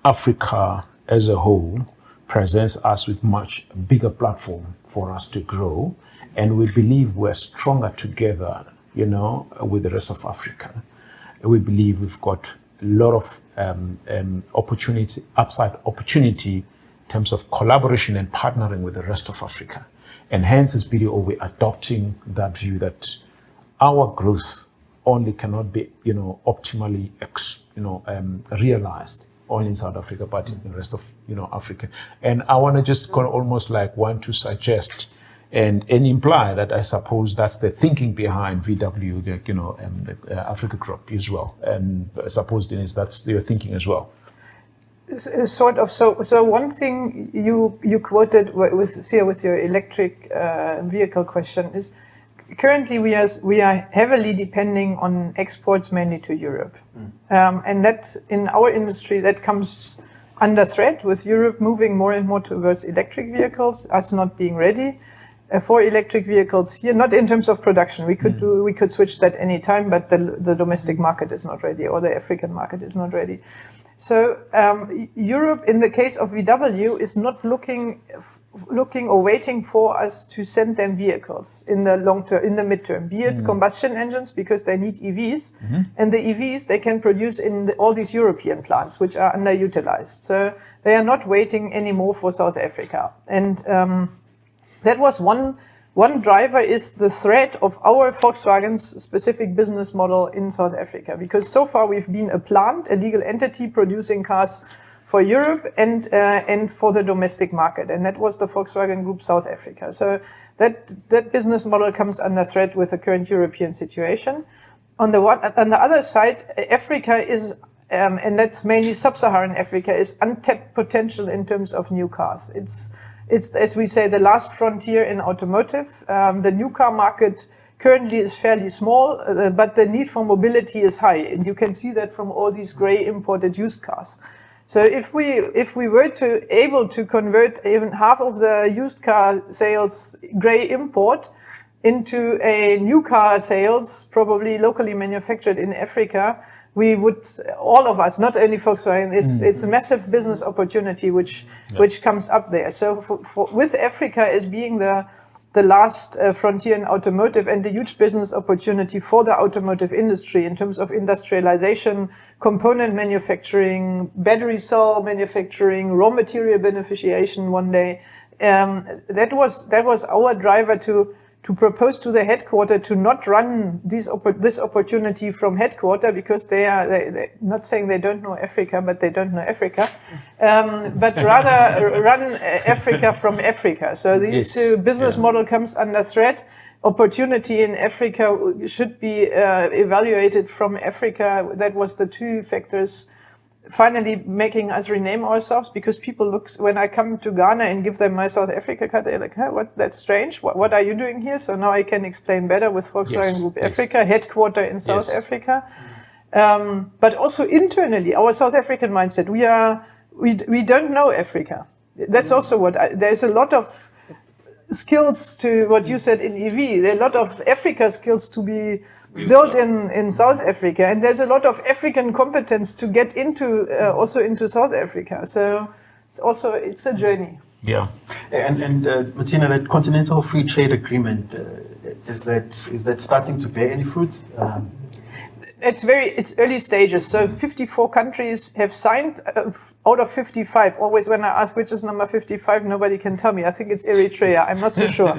Africa as a whole presents us with much bigger platform for us to grow, and we believe we're stronger together, you know, with the rest of Africa. We believe we've got a lot of upside opportunity in terms of collaboration and partnering with the rest of Africa. And hence, as BDO, we're adopting that view that our growth only cannot be, you know, optimally, realized only in South Africa, but in the rest of, you know, Africa. And I want to just almost like want to suggest and imply that I suppose that's the thinking behind VW, Africa Group as well. And I suppose, Denise, that's your thinking as well. Sort of. So one thing you quoted with Siya, with your electric vehicle question, is currently we are heavily depending on exports, mainly to Europe, and that in our industry that comes under threat with Europe moving more and more towards electric vehicles, us not being ready for electric vehicles here, not in terms of production. We could switch that any time, but the domestic market is not ready, or the African market is not ready. So Europe, in the case of VW, is not looking or waiting for us to send them vehicles in the long term, in the midterm, be it combustion engines, because they need EVs, and the EVs they can produce in all these European plants, which are underutilized. So they are not waiting anymore for South Africa. And that was one driver, is the threat of our Volkswagen's specific business model in South Africa, because so far we've been a plant, a legal entity producing cars for Europe and for the domestic market, and that was the Volkswagen Group South Africa. So that business model comes under threat with the current European situation. On the other side, Africa is, and that's mainly sub-Saharan Africa, is untapped potential in terms of new cars. It's, as we say, the last frontier in automotive. The new car market currently is fairly small, but the need for mobility is high. And you can see that from all these gray imported used cars. So if we were able to convert even half of the used car sales gray import into a new car sales, probably locally manufactured in Africa, we would, all of us, not only Volkswagen, it's a massive business opportunity which comes up there. So with Africa as being the last frontier in automotive, and a huge business opportunity for the automotive industry in terms of industrialization, component manufacturing, battery cell manufacturing, raw material beneficiation one day, that was our driver to to propose to the headquarter to not run this opportunity from headquarter, because they're not saying they don't know Africa, but they don't know Africa, but rather run Africa from Africa. So this business model comes under threat. Opportunity in Africa should be evaluated from Africa. That was the two factors finally making us rename ourselves, because people look, when I come to Ghana and give them my South Africa card, they're like, huh, what? That's strange. What are you doing here? So now I can explain better with Volkswagen Group Africa, headquarter in South Africa. But also internally, our South African mindset, we don't know Africa. That's also there's a lot of skills to what you said in EV. There are a lot of Africa skills to be built in South Africa, and there's a lot of African competence to get into also into South Africa. So it's a journey. Yeah. And Martina, that Continental Free Trade Agreement, is that starting to bear any fruit? It's early stages. So 54 countries have signed out of 55. Always when I ask which is number 55, nobody can tell me. I think it's Eritrea. I'm not so sure.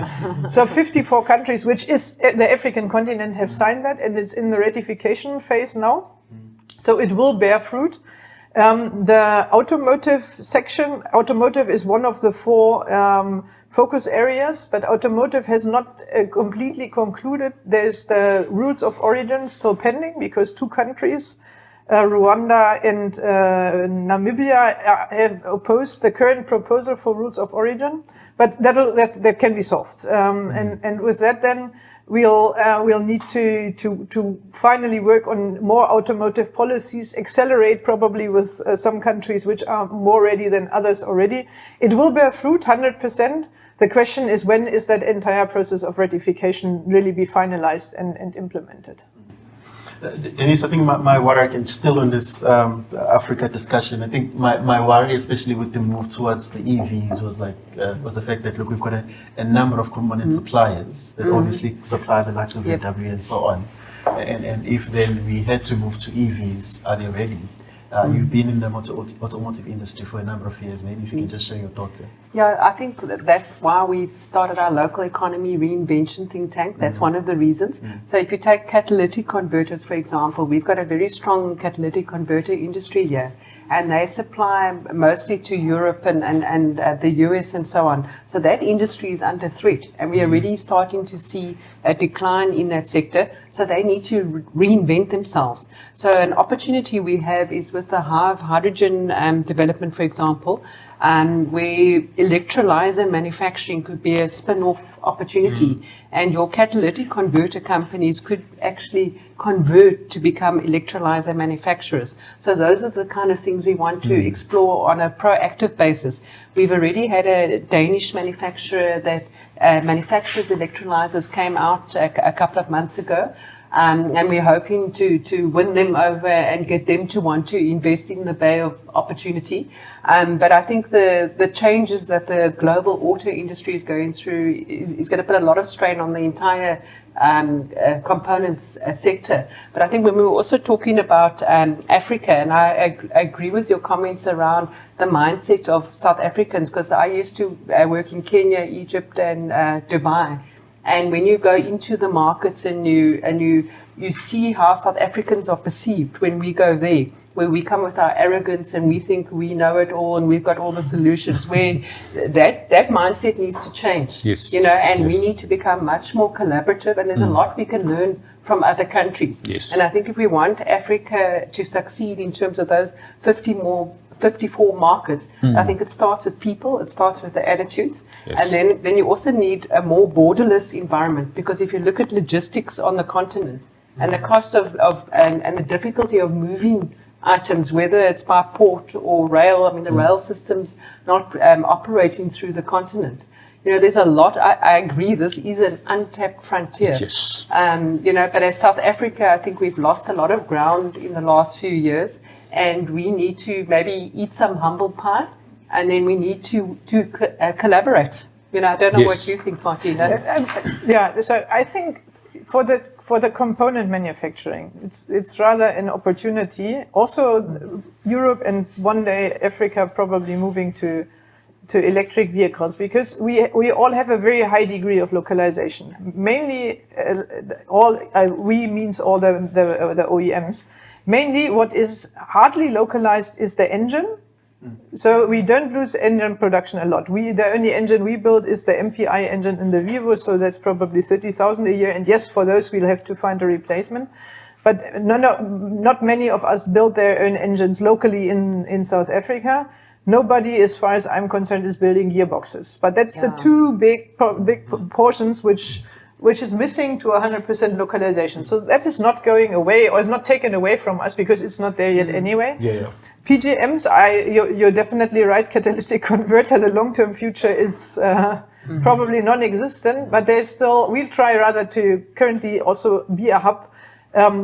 So 54 countries, which is the African continent, have signed that, and it's in the ratification phase now. So it will bear fruit. The automotive section, automotive is one of the 4 focus areas, but automotive has not completely concluded. There's the rules of origin still pending, because 2 countries, Rwanda and Namibia, have opposed the current proposal for rules of origin, but that can be solved. And with that, then we'll need to finally work on more automotive policies, accelerate probably with some countries which are more ready than others already. It will bear fruit 100%. The question is, when is that entire process of ratification really be finalized and implemented? Denise, I think my worry, and still on this Africa discussion, I think my worry, especially with the move towards the EVs, was the fact that, look, we've got a number of component suppliers that obviously supply the likes of VW and so on. And if then we had to move to EVs, are they ready? You've been in the automotive industry for a number of years. Maybe if you can just share your thoughts there. Yeah, I think that's why we've started our local economy reinvention think tank. That's one of the reasons. So if you take catalytic converters, for example, we've got a very strong catalytic converter industry here, and they supply mostly to Europe and the US and so on. So that industry is under threat, and we are already starting to see a decline in that sector. So they need to reinvent themselves. So an opportunity we have is with the hydrogen development, for example, where electrolyzer manufacturing could be a spin-off opportunity, and your catalytic converter companies could actually convert to become electrolyzer manufacturers. So those are the kind of things we want to explore on a proactive basis. We've already had a Danish manufacturer that manufactures electrolyzers, came out a couple of months ago. And we're hoping to win them over and get them to want to invest in the bay of opportunity. But I think the changes that the global auto industry is going through is going to put a lot of strain on the entire components sector. But I think when we were also talking about Africa, and I agree with your comments around the mindset of South Africans, because I used to work in Kenya, Egypt, and Dubai. And when you go into the markets and you see how South Africans are perceived when we go there, where we come with our arrogance and we think we know it all and we've got all the solutions, where that mindset needs to change. Yes. And we need to become much more collaborative, and there's a lot we can learn from other countries. Yes. And I think if we want Africa to succeed in terms of those 54 markets, I think it starts with people, it starts with the attitudes, and then you also need a more borderless environment, because if you look at logistics on the continent and the cost of and the difficulty of moving items, whether it's by port or rail, I mean the rail system's not operating through the continent. There's a lot. I agree. This is an untapped frontier. Yes. But as South Africa, I think we've lost a lot of ground in the last few years, and we need to maybe eat some humble pie, and then we need to collaborate. I don't know what you think, Martina. Yeah. So I think for the component manufacturing, it's rather an opportunity. Also, Europe and one day Africa probably moving to to electric vehicles, because we all have a very high degree of localization. Mainly, we means all the OEMs. Mainly, what is hardly localized is the engine. So we don't lose engine production a lot. The only engine we build is the MPI engine in the Vivo, so that's probably 30,000 a year. And yes, for those we'll have to find a replacement. But not many of us build their own engines locally in South Africa. Nobody, as far as I'm concerned, is building gearboxes. But that's the two big portions which is missing to 100% localization. So that is not going away, or is not taken away from us, because it's not there yet anyway. PGMs, you're definitely right. Catalytic converter, the long-term future is probably non-existent. But we'll try rather to currently also be a hub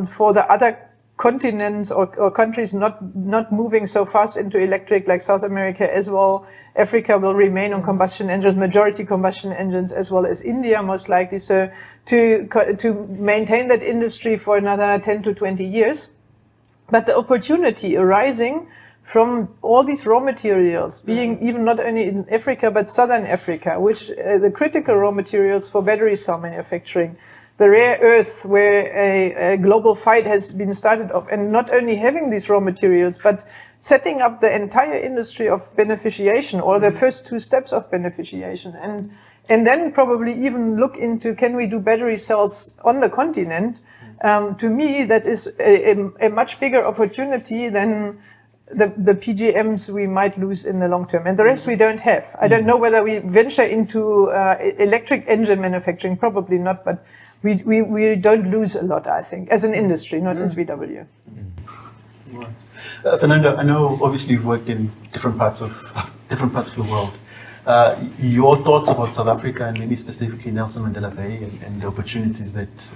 for the other continents or countries not moving so fast into electric, like South America as well. Africa will remain on combustion engines, majority combustion engines, as well as India most likely. So to maintain that industry for another 10 to 20 years. But the opportunity arising from all these raw materials, being even not only in Africa, but Southern Africa, which the critical raw materials for battery cell manufacturing, the rare earth, where a global fight has been started off, and not only having these raw materials, but setting up the entire industry of beneficiation, or the first two steps of beneficiation, and then probably even look into, can we do battery cells on the continent? To me, that is a much bigger opportunity than the PGMs we might lose in the long term. And the rest we don't have. I don't know whether we venture into electric engine manufacturing, probably not, but we don't lose a lot, I think, as an industry, not as VW. Right. Fernando, I know obviously you've worked in different parts of the world. Your thoughts about South Africa, and maybe specifically Nelson Mandela Bay, and the opportunities that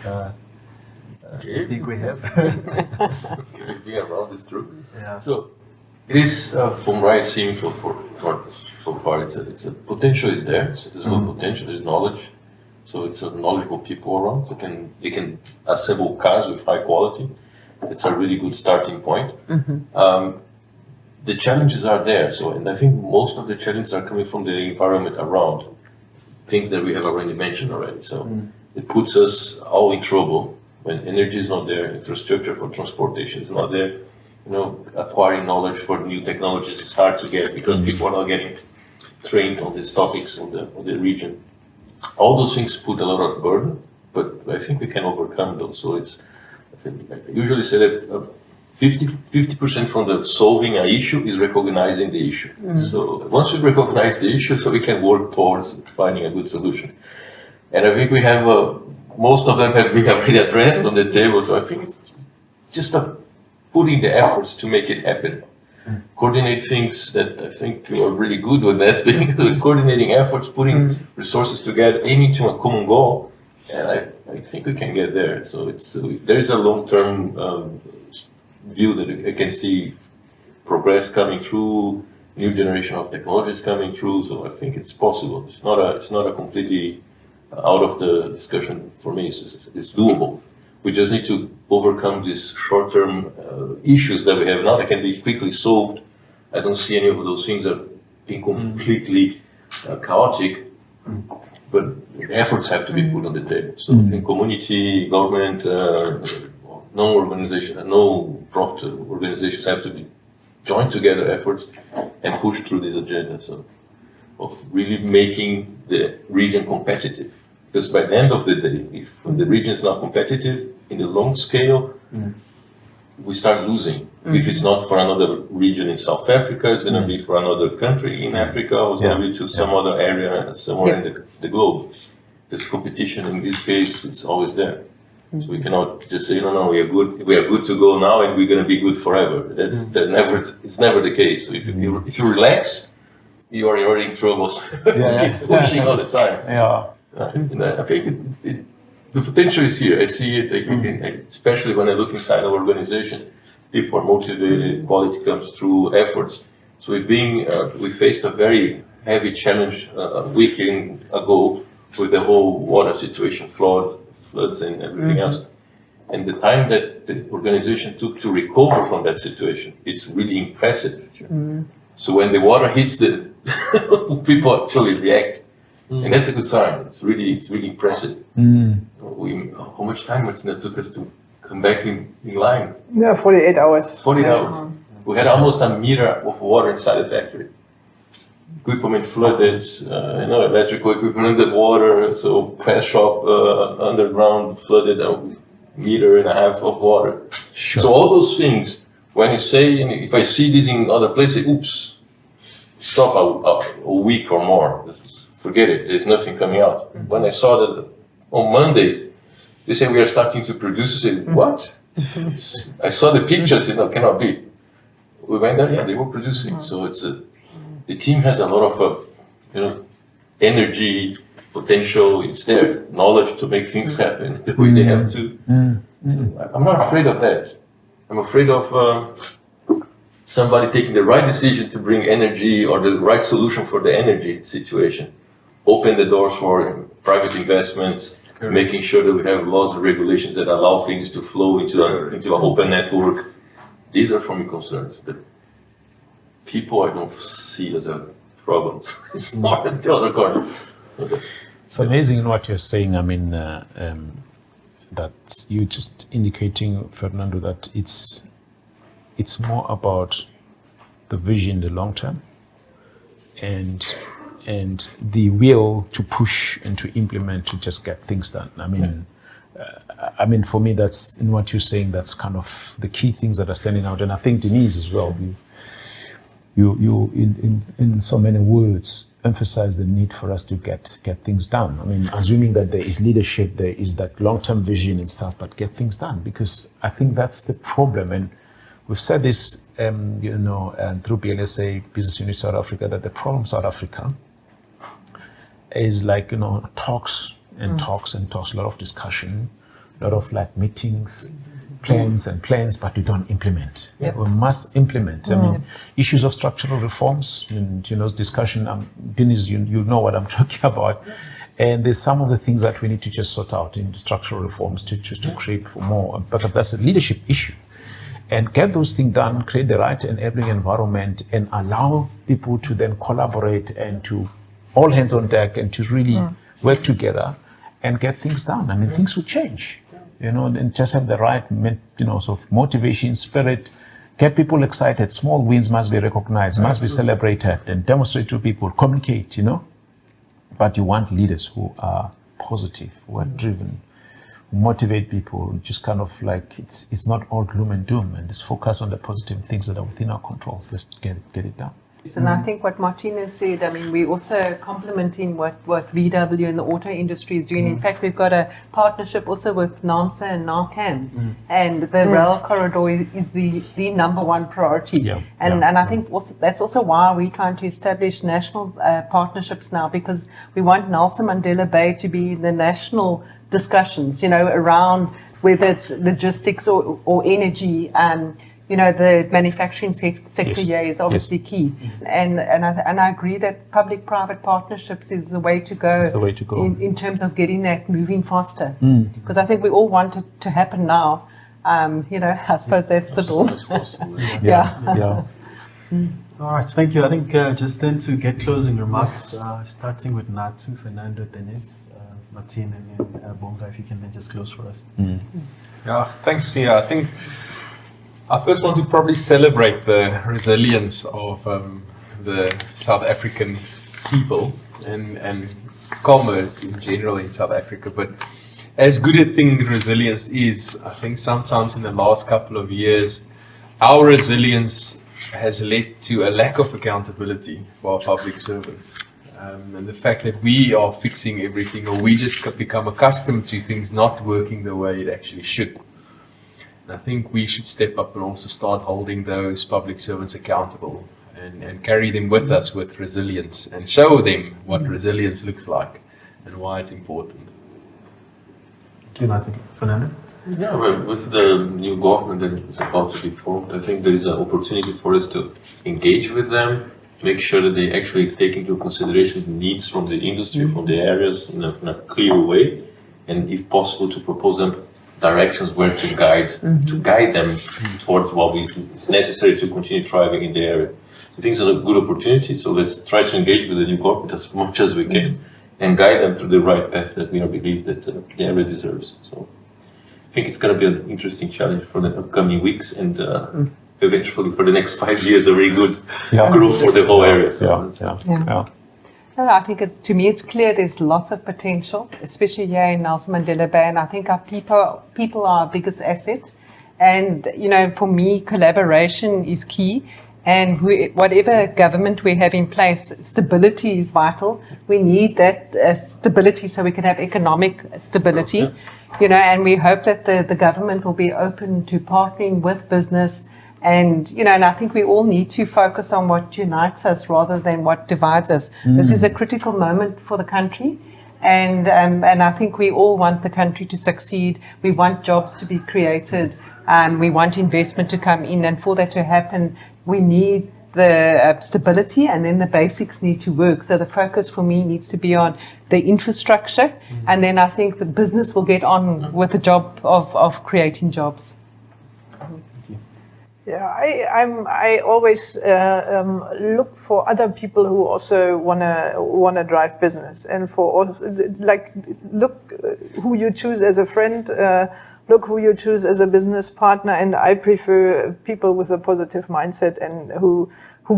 I think we have. Being around is true. Yeah. So it is from what I see so far. It's a potential is there. So there's no potential. There's knowledge. So it's a knowledgeable people around. So they can assemble cars with high quality. It's a really good starting point. The challenges are there. So, and I think most of the challenges are coming from the environment around, things that we have already mentioned already. So it puts us all in trouble when energy is not there, infrastructure for transportation is not there. Acquiring knowledge for new technologies is hard to get because people are not getting trained on these topics on the region. All those things put a lot of burden, but I think we can overcome those. So I usually say that 50% from the solving an issue is recognizing the issue. So once we recognize the issue, so we can work towards finding a good solution. And I think we have most of them we have already addressed on the table. So I think it's just putting the efforts to make it happen. Coordinate things that I think we are really good with that thing, coordinating efforts, putting resources together, aiming to a common goal, and I think we can get there. So there is a long-term view that I can see progress coming through, new generation of technologies coming through. So I think it's possible. It's not a completely out of the discussion for me. It's doable. We just need to overcome these short-term issues that we have now that can be quickly solved. I don't see any of those things as being completely chaotic, but efforts have to be put on the table. So I think community, government, non-profit organizations have to be join together efforts and push through this agenda. So of really making the region competitive. Because by the end of the day, if the region is not competitive in the long scale, we start losing. If it's not for another region in South Africa, it's going to be for another country in Africa, or it's going to be to some other area somewhere in the globe. This competition in this case, it's always there. So we cannot just say, no, we are good to go now, and we're going to be good forever. It's never the case. So if you relax, you are already in trouble. Keep pushing all the time. And I think the potential is here. I see it, especially when I look inside our organization. People are motivated, quality comes through efforts. So we faced a very heavy challenge a weekend ago with the whole water situation, floods and everything else. And the time that the organization took to recover from that situation is really impressive. So when the water hits the people actually react. And that's a good sign. It's really impressive. How much time it took us to come back in line? Yeah, 48 hours. 40 hours. We had almost a meter of water inside the factory. Equipment flooded, electrical equipment underwater, so press shop underground flooded, a meter and a half of water. Sure. So all those things, when you say, and if I see this in other places, oops, stop a week or more. Forget it, there's nothing coming out. When I saw that on Monday, they say we are starting to produce, I said, what? I saw the pictures, cannot be. We went there, yeah, they were producing. So the team has a lot of, energy, potential, it's there, knowledge to make things happen the way they have to. So I'm not afraid of that. I'm afraid of somebody taking the right decision to bring energy or the right solution for the energy situation. Open the doors for private investments, making sure that we have laws and regulations that allow things to flow into an open network. These are for me concerns, but people I don't see as a problem. It's more than the other corner. It's amazing what you're saying. I mean, that you're just indicating, Fernando, that it's more about the vision, the long term, and the will to push and to implement to just get things done. I mean, for me, that's in what you're saying. That's kind of the key things that are standing out. And I think Denise as well. You in so many words emphasize the need for us to get things done. I mean, assuming that there is leadership, there is that long-term vision and stuff, but get things done, because I think that's the problem. And we've said this, through BLSA Business Unit South Africa, that the problem South Africa is like, talks and talks and talks, a lot of discussion, a lot of like meetings, plans, but we don't implement. Yep. We must implement. I mean, issues of structural reforms, and discussion. Denise, you know what I'm talking about. And there's some of the things that we need to just sort out in structural reforms to create for more. But that's a leadership issue. And get those things done, create the right enabling environment, and allow people to then collaborate and to all hands on deck and to really work together and get things done. I mean, things will change. And just have the right, sort of motivation, spirit, get people excited. Small wins must be recognized, must be celebrated, and demonstrate to people, communicate, But you want leaders who are positive, who are driven, who motivate people, just kind of like, it's not all gloom and doom, and just focus on the positive things that are within our controls. Let's get it done. And I think what Martina said, I mean, we're also complementing what VW and the auto industry is doing. In fact, we've got a partnership also with NAMSA and NARCAN. And the rail corridor is the number one priority. Yeah. And I think also, that's also why we're trying to establish national partnerships now, because we want Nelson Mandela Bay to be the national discussions, around whether it's logistics or energy. The manufacturing sector here is obviously key. And I agree that public-private partnerships is the way to go. It's the way to go. In terms of getting that moving faster. Because I think we all want it to happen now. I suppose that's the goal. Yeah. All right, thank you. I think just then to get closing remarks, starting with Nato, Fernando, Denise, Martina, and Bonga, if you can then just close for us. Yeah, thanks, Siya. I think I first want to probably celebrate the resilience of the South African people and commerce in general in South Africa. But as good a thing resilience is, I think sometimes in the last couple of years, our resilience has led to a lack of accountability for our public servants. And the fact that we are fixing everything, or we just become accustomed to things not working the way it actually should. I think we should step up and also start holding those public servants accountable and carry them with us with resilience and show them what resilience looks like and why it's important. Fernando? Yeah, well, with the new government that is about to be formed, I think there is an opportunity for us to engage with them, make sure that they actually take into consideration the needs from the industry, from the areas in a clear way, and if possible to propose them directions where to guide them towards what is necessary to continue thriving in the area. I think it's a good opportunity. So let's try to engage with the new corporate as much as we can and guide them through the right path that we believe that the area deserves. So I think it's going to be an interesting challenge for the upcoming weeks and eventually for the next 5 years, a very good growth for the whole area. So No, I think to me it's clear there's lots of potential, especially here in Nelson Mandela Bay, and I think our people are our biggest asset. And, for me, collaboration is key. And whatever government we have in place, stability is vital. We need that stability so we can have economic stability, and we hope that the government will be open to partnering with business. And, and I think we all need to focus on what unites us rather than what divides us. This is a critical moment for the country. And I think we all want the country to succeed. We want jobs to be created. We want investment to come in. And for that to happen, we need the stability, and then the basics need to work. So the focus for me needs to be on the infrastructure. And then I think the business will get on with the job of creating jobs. Yeah, I always look for other people who also wanna drive business, and for also, look who you choose as a friend, look who you choose as a business partner, and I prefer people with a positive mindset and who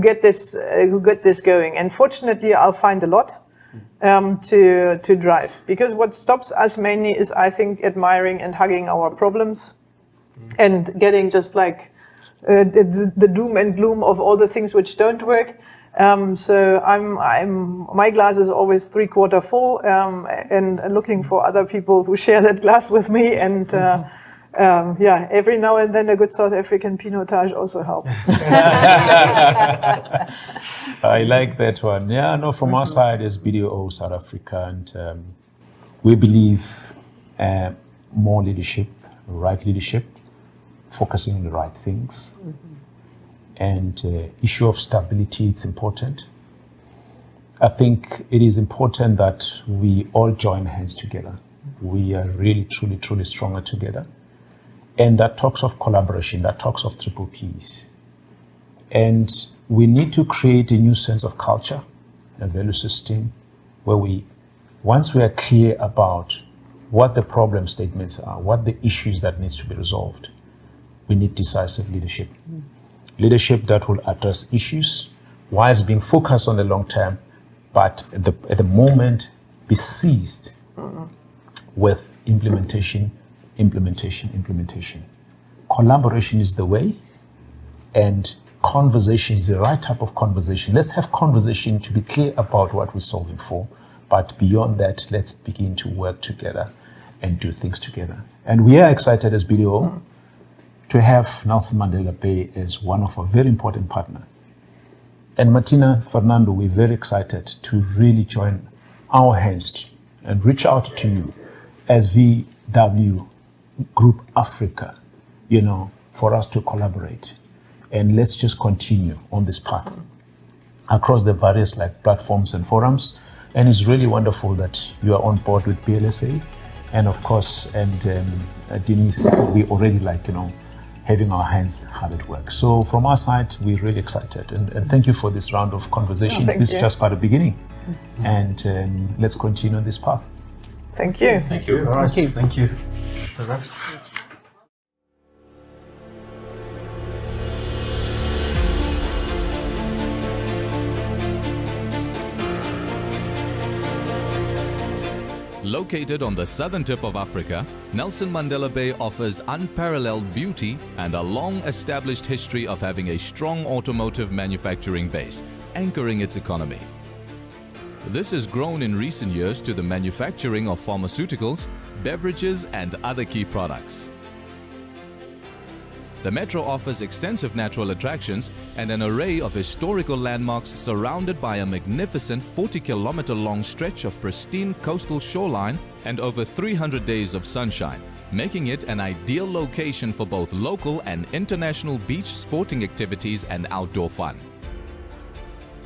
get this going. And fortunately, I'll find a lot to drive, because what stops us mainly is, I think, admiring and hugging our problems and getting just the doom and gloom of all the things which don't work. So my glass is always 3/4 full, and looking for other people who share that glass with me. And every now and then a good South African pinotage also helps. I like that one. Yeah, no, from our side as BDO South Africa, and we believe more leadership, right leadership, focusing on the right things. And issue of stability, it's important. I think it is important that we all join hands together. We are really, truly, truly stronger together. And that talks of collaboration, that talks of triple Ps. And we need to create a new sense of culture, a value system, where once we are clear about what the problem statements are, what the issues that needs to be resolved, we need decisive leadership. Leadership that will address issues whilst being focused on the long term, but at the moment be seized with implementation. Collaboration is the way, and conversation is the right type of conversation. Let's have conversation to be clear about what we're solving for, but beyond that, let's begin to work together and do things together. And we are excited as BDO to have Nelson Mandela Bay as one of our very important partners. And Martina, Fernando, we're very excited to really join our hands and reach out to you as VW Group Africa, for us to collaborate. And let's just continue on this path across the various platforms and forums. And it's really wonderful that you are on board with BLSA. And of course, Denise, we already having our hands hard at work. So from our side, we're really excited. And thank you for this round of conversations. This is just by the beginning. And let's continue on this path. Thank you. Thank you. All right. Thank you. So that. Located on the southern tip of Africa, Nelson Mandela Bay offers unparalleled beauty and a long-established history of having a strong automotive manufacturing base, anchoring its economy. This has grown in recent years to the manufacturing of pharmaceuticals, beverages and other key products. The metro offers extensive natural attractions and an array of historical landmarks surrounded by a magnificent 40-kilometer-long stretch of pristine coastal shoreline and over 300 days of sunshine, making it an ideal location for both local and international beach sporting activities and outdoor fun.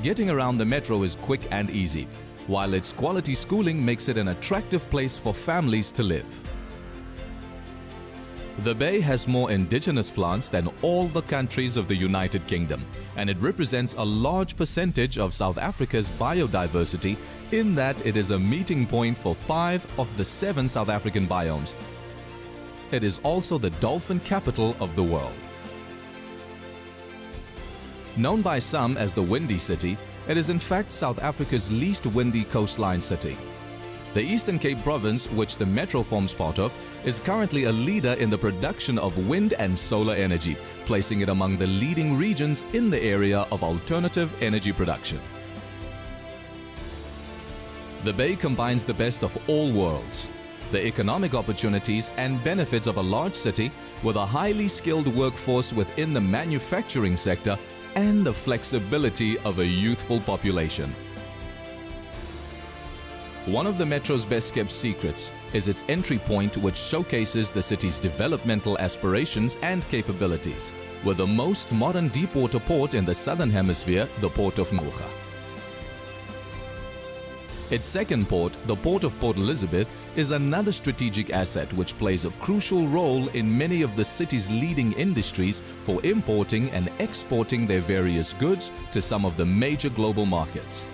Getting around the metro is quick and easy, while its quality schooling makes it an attractive place for families to live. The Bay has more indigenous plants than all the countries of the United Kingdom, and it represents a large percentage of South Africa's biodiversity in that it is a meeting point for 5 of the 7 South African biomes. It is also the dolphin capital of the world. Known by some as the Windy City, it is in fact South Africa's least windy coastline city. The Eastern Cape Province, which the Metro forms part of, is currently a leader in the production of wind and solar energy, placing it among the leading regions in the area of alternative energy production. The Bay combines the best of all worlds: the economic opportunities and benefits of a large city with a highly skilled workforce within the manufacturing sector and the flexibility of a youthful population. One of the Metro's best-kept secrets is its entry point, which showcases the city's developmental aspirations and capabilities, with the most modern deepwater port in the Southern Hemisphere, the Port of Ngqura. Its second port, the Port of Port Elizabeth, is another strategic asset which plays a crucial role in many of the city's leading industries for importing and exporting their various goods to some of the major global markets.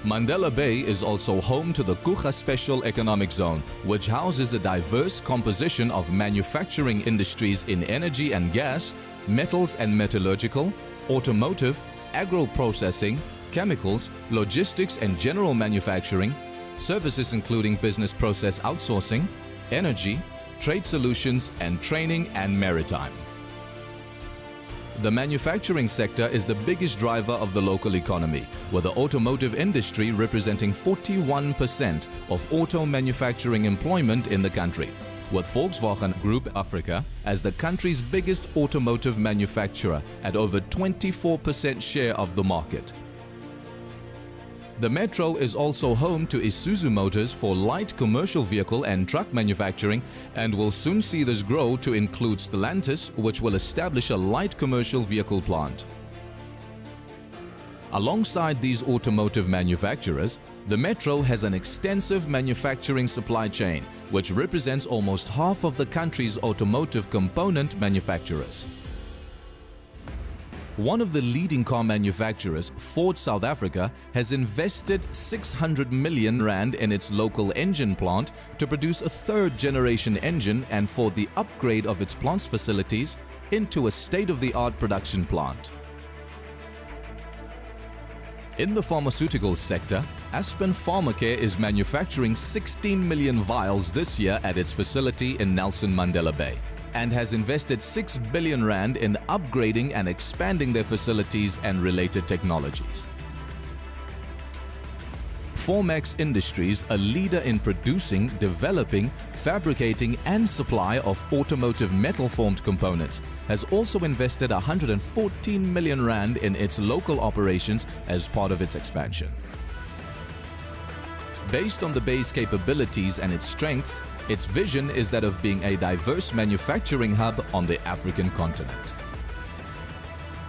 Mandela Bay is also home to the Ngqura Special Economic Zone, which houses a diverse composition of manufacturing industries in energy and gas, metals and metallurgical, automotive, agro-processing, chemicals, logistics and general manufacturing, services including business process outsourcing, energy, trade solutions and training and maritime. The manufacturing sector is the biggest driver of the local economy, with the automotive industry representing 41% of auto manufacturing employment in the country, with Volkswagen Group Africa as the country's biggest automotive manufacturer at over 24% share of the market. The Metro is also home to Isuzu Motors for light commercial vehicle and truck manufacturing, and will soon see this grow to include Stellantis, which will establish a light commercial vehicle plant. Alongside these automotive manufacturers, the Metro has an extensive manufacturing supply chain, which represents almost half of the country's automotive component manufacturers. One of the leading car manufacturers, Ford South Africa, has invested 600 million rand in its local engine plant to produce a third-generation engine and for the upgrade of its plant's facilities into a state-of-the-art production plant. In the pharmaceutical sector, Aspen Pharmacare is manufacturing 16 million vials this year at its facility in Nelson Mandela Bay, and has invested 6 billion rand in upgrading and expanding their facilities and related technologies. Formex Industries, a leader in producing, developing, fabricating and supply of automotive metal-formed components, has also invested 114 million rand in its local operations as part of its expansion. Based on the Bay's capabilities and its strengths, its vision is that of being a diverse manufacturing hub on the African continent.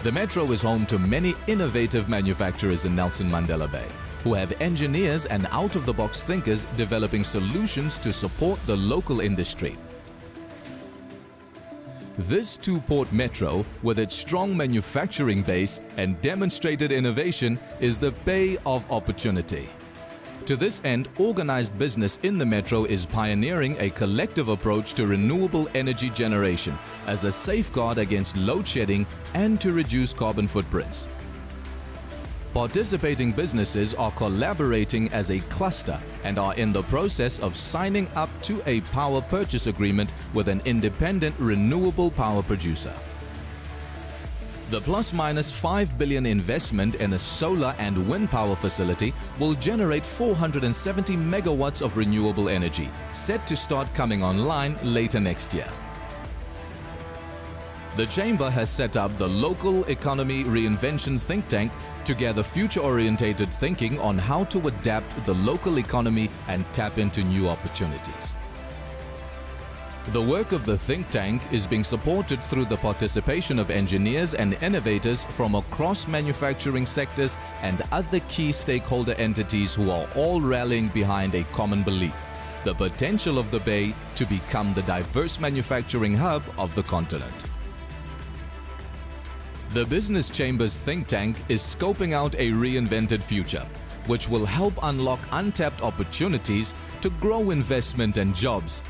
The Metro is home to many innovative manufacturers in Nelson Mandela Bay, who have engineers and out-of-the-box thinkers developing solutions to support the local industry. This two-port metro, with its strong manufacturing base and demonstrated innovation, is the Bay of Opportunity. To this end, organized business in the Metro is pioneering a collective approach to renewable energy generation as a safeguard against load shedding and to reduce carbon footprints. Participating businesses are collaborating as a cluster and are in the process of signing up to a power purchase agreement with an independent renewable power producer. The plus-minus 5 billion investment in a solar and wind power facility will generate 470 megawatts of renewable energy, set to start coming online later next year. The Chamber has set up the Local Economy Reinvention Think Tank to gather future-orientated thinking on how to adapt the local economy and tap into new opportunities. The work of the think tank is being supported through the participation of engineers and innovators from across manufacturing sectors and other key stakeholder entities who are all rallying behind a common belief the potential of the Bay to become the diverse manufacturing hub of the continent. The Business Chamber's think tank is scoping out a reinvented future, which will help unlock untapped opportunities to grow investment and jobs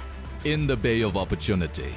in the Bay of Opportunity.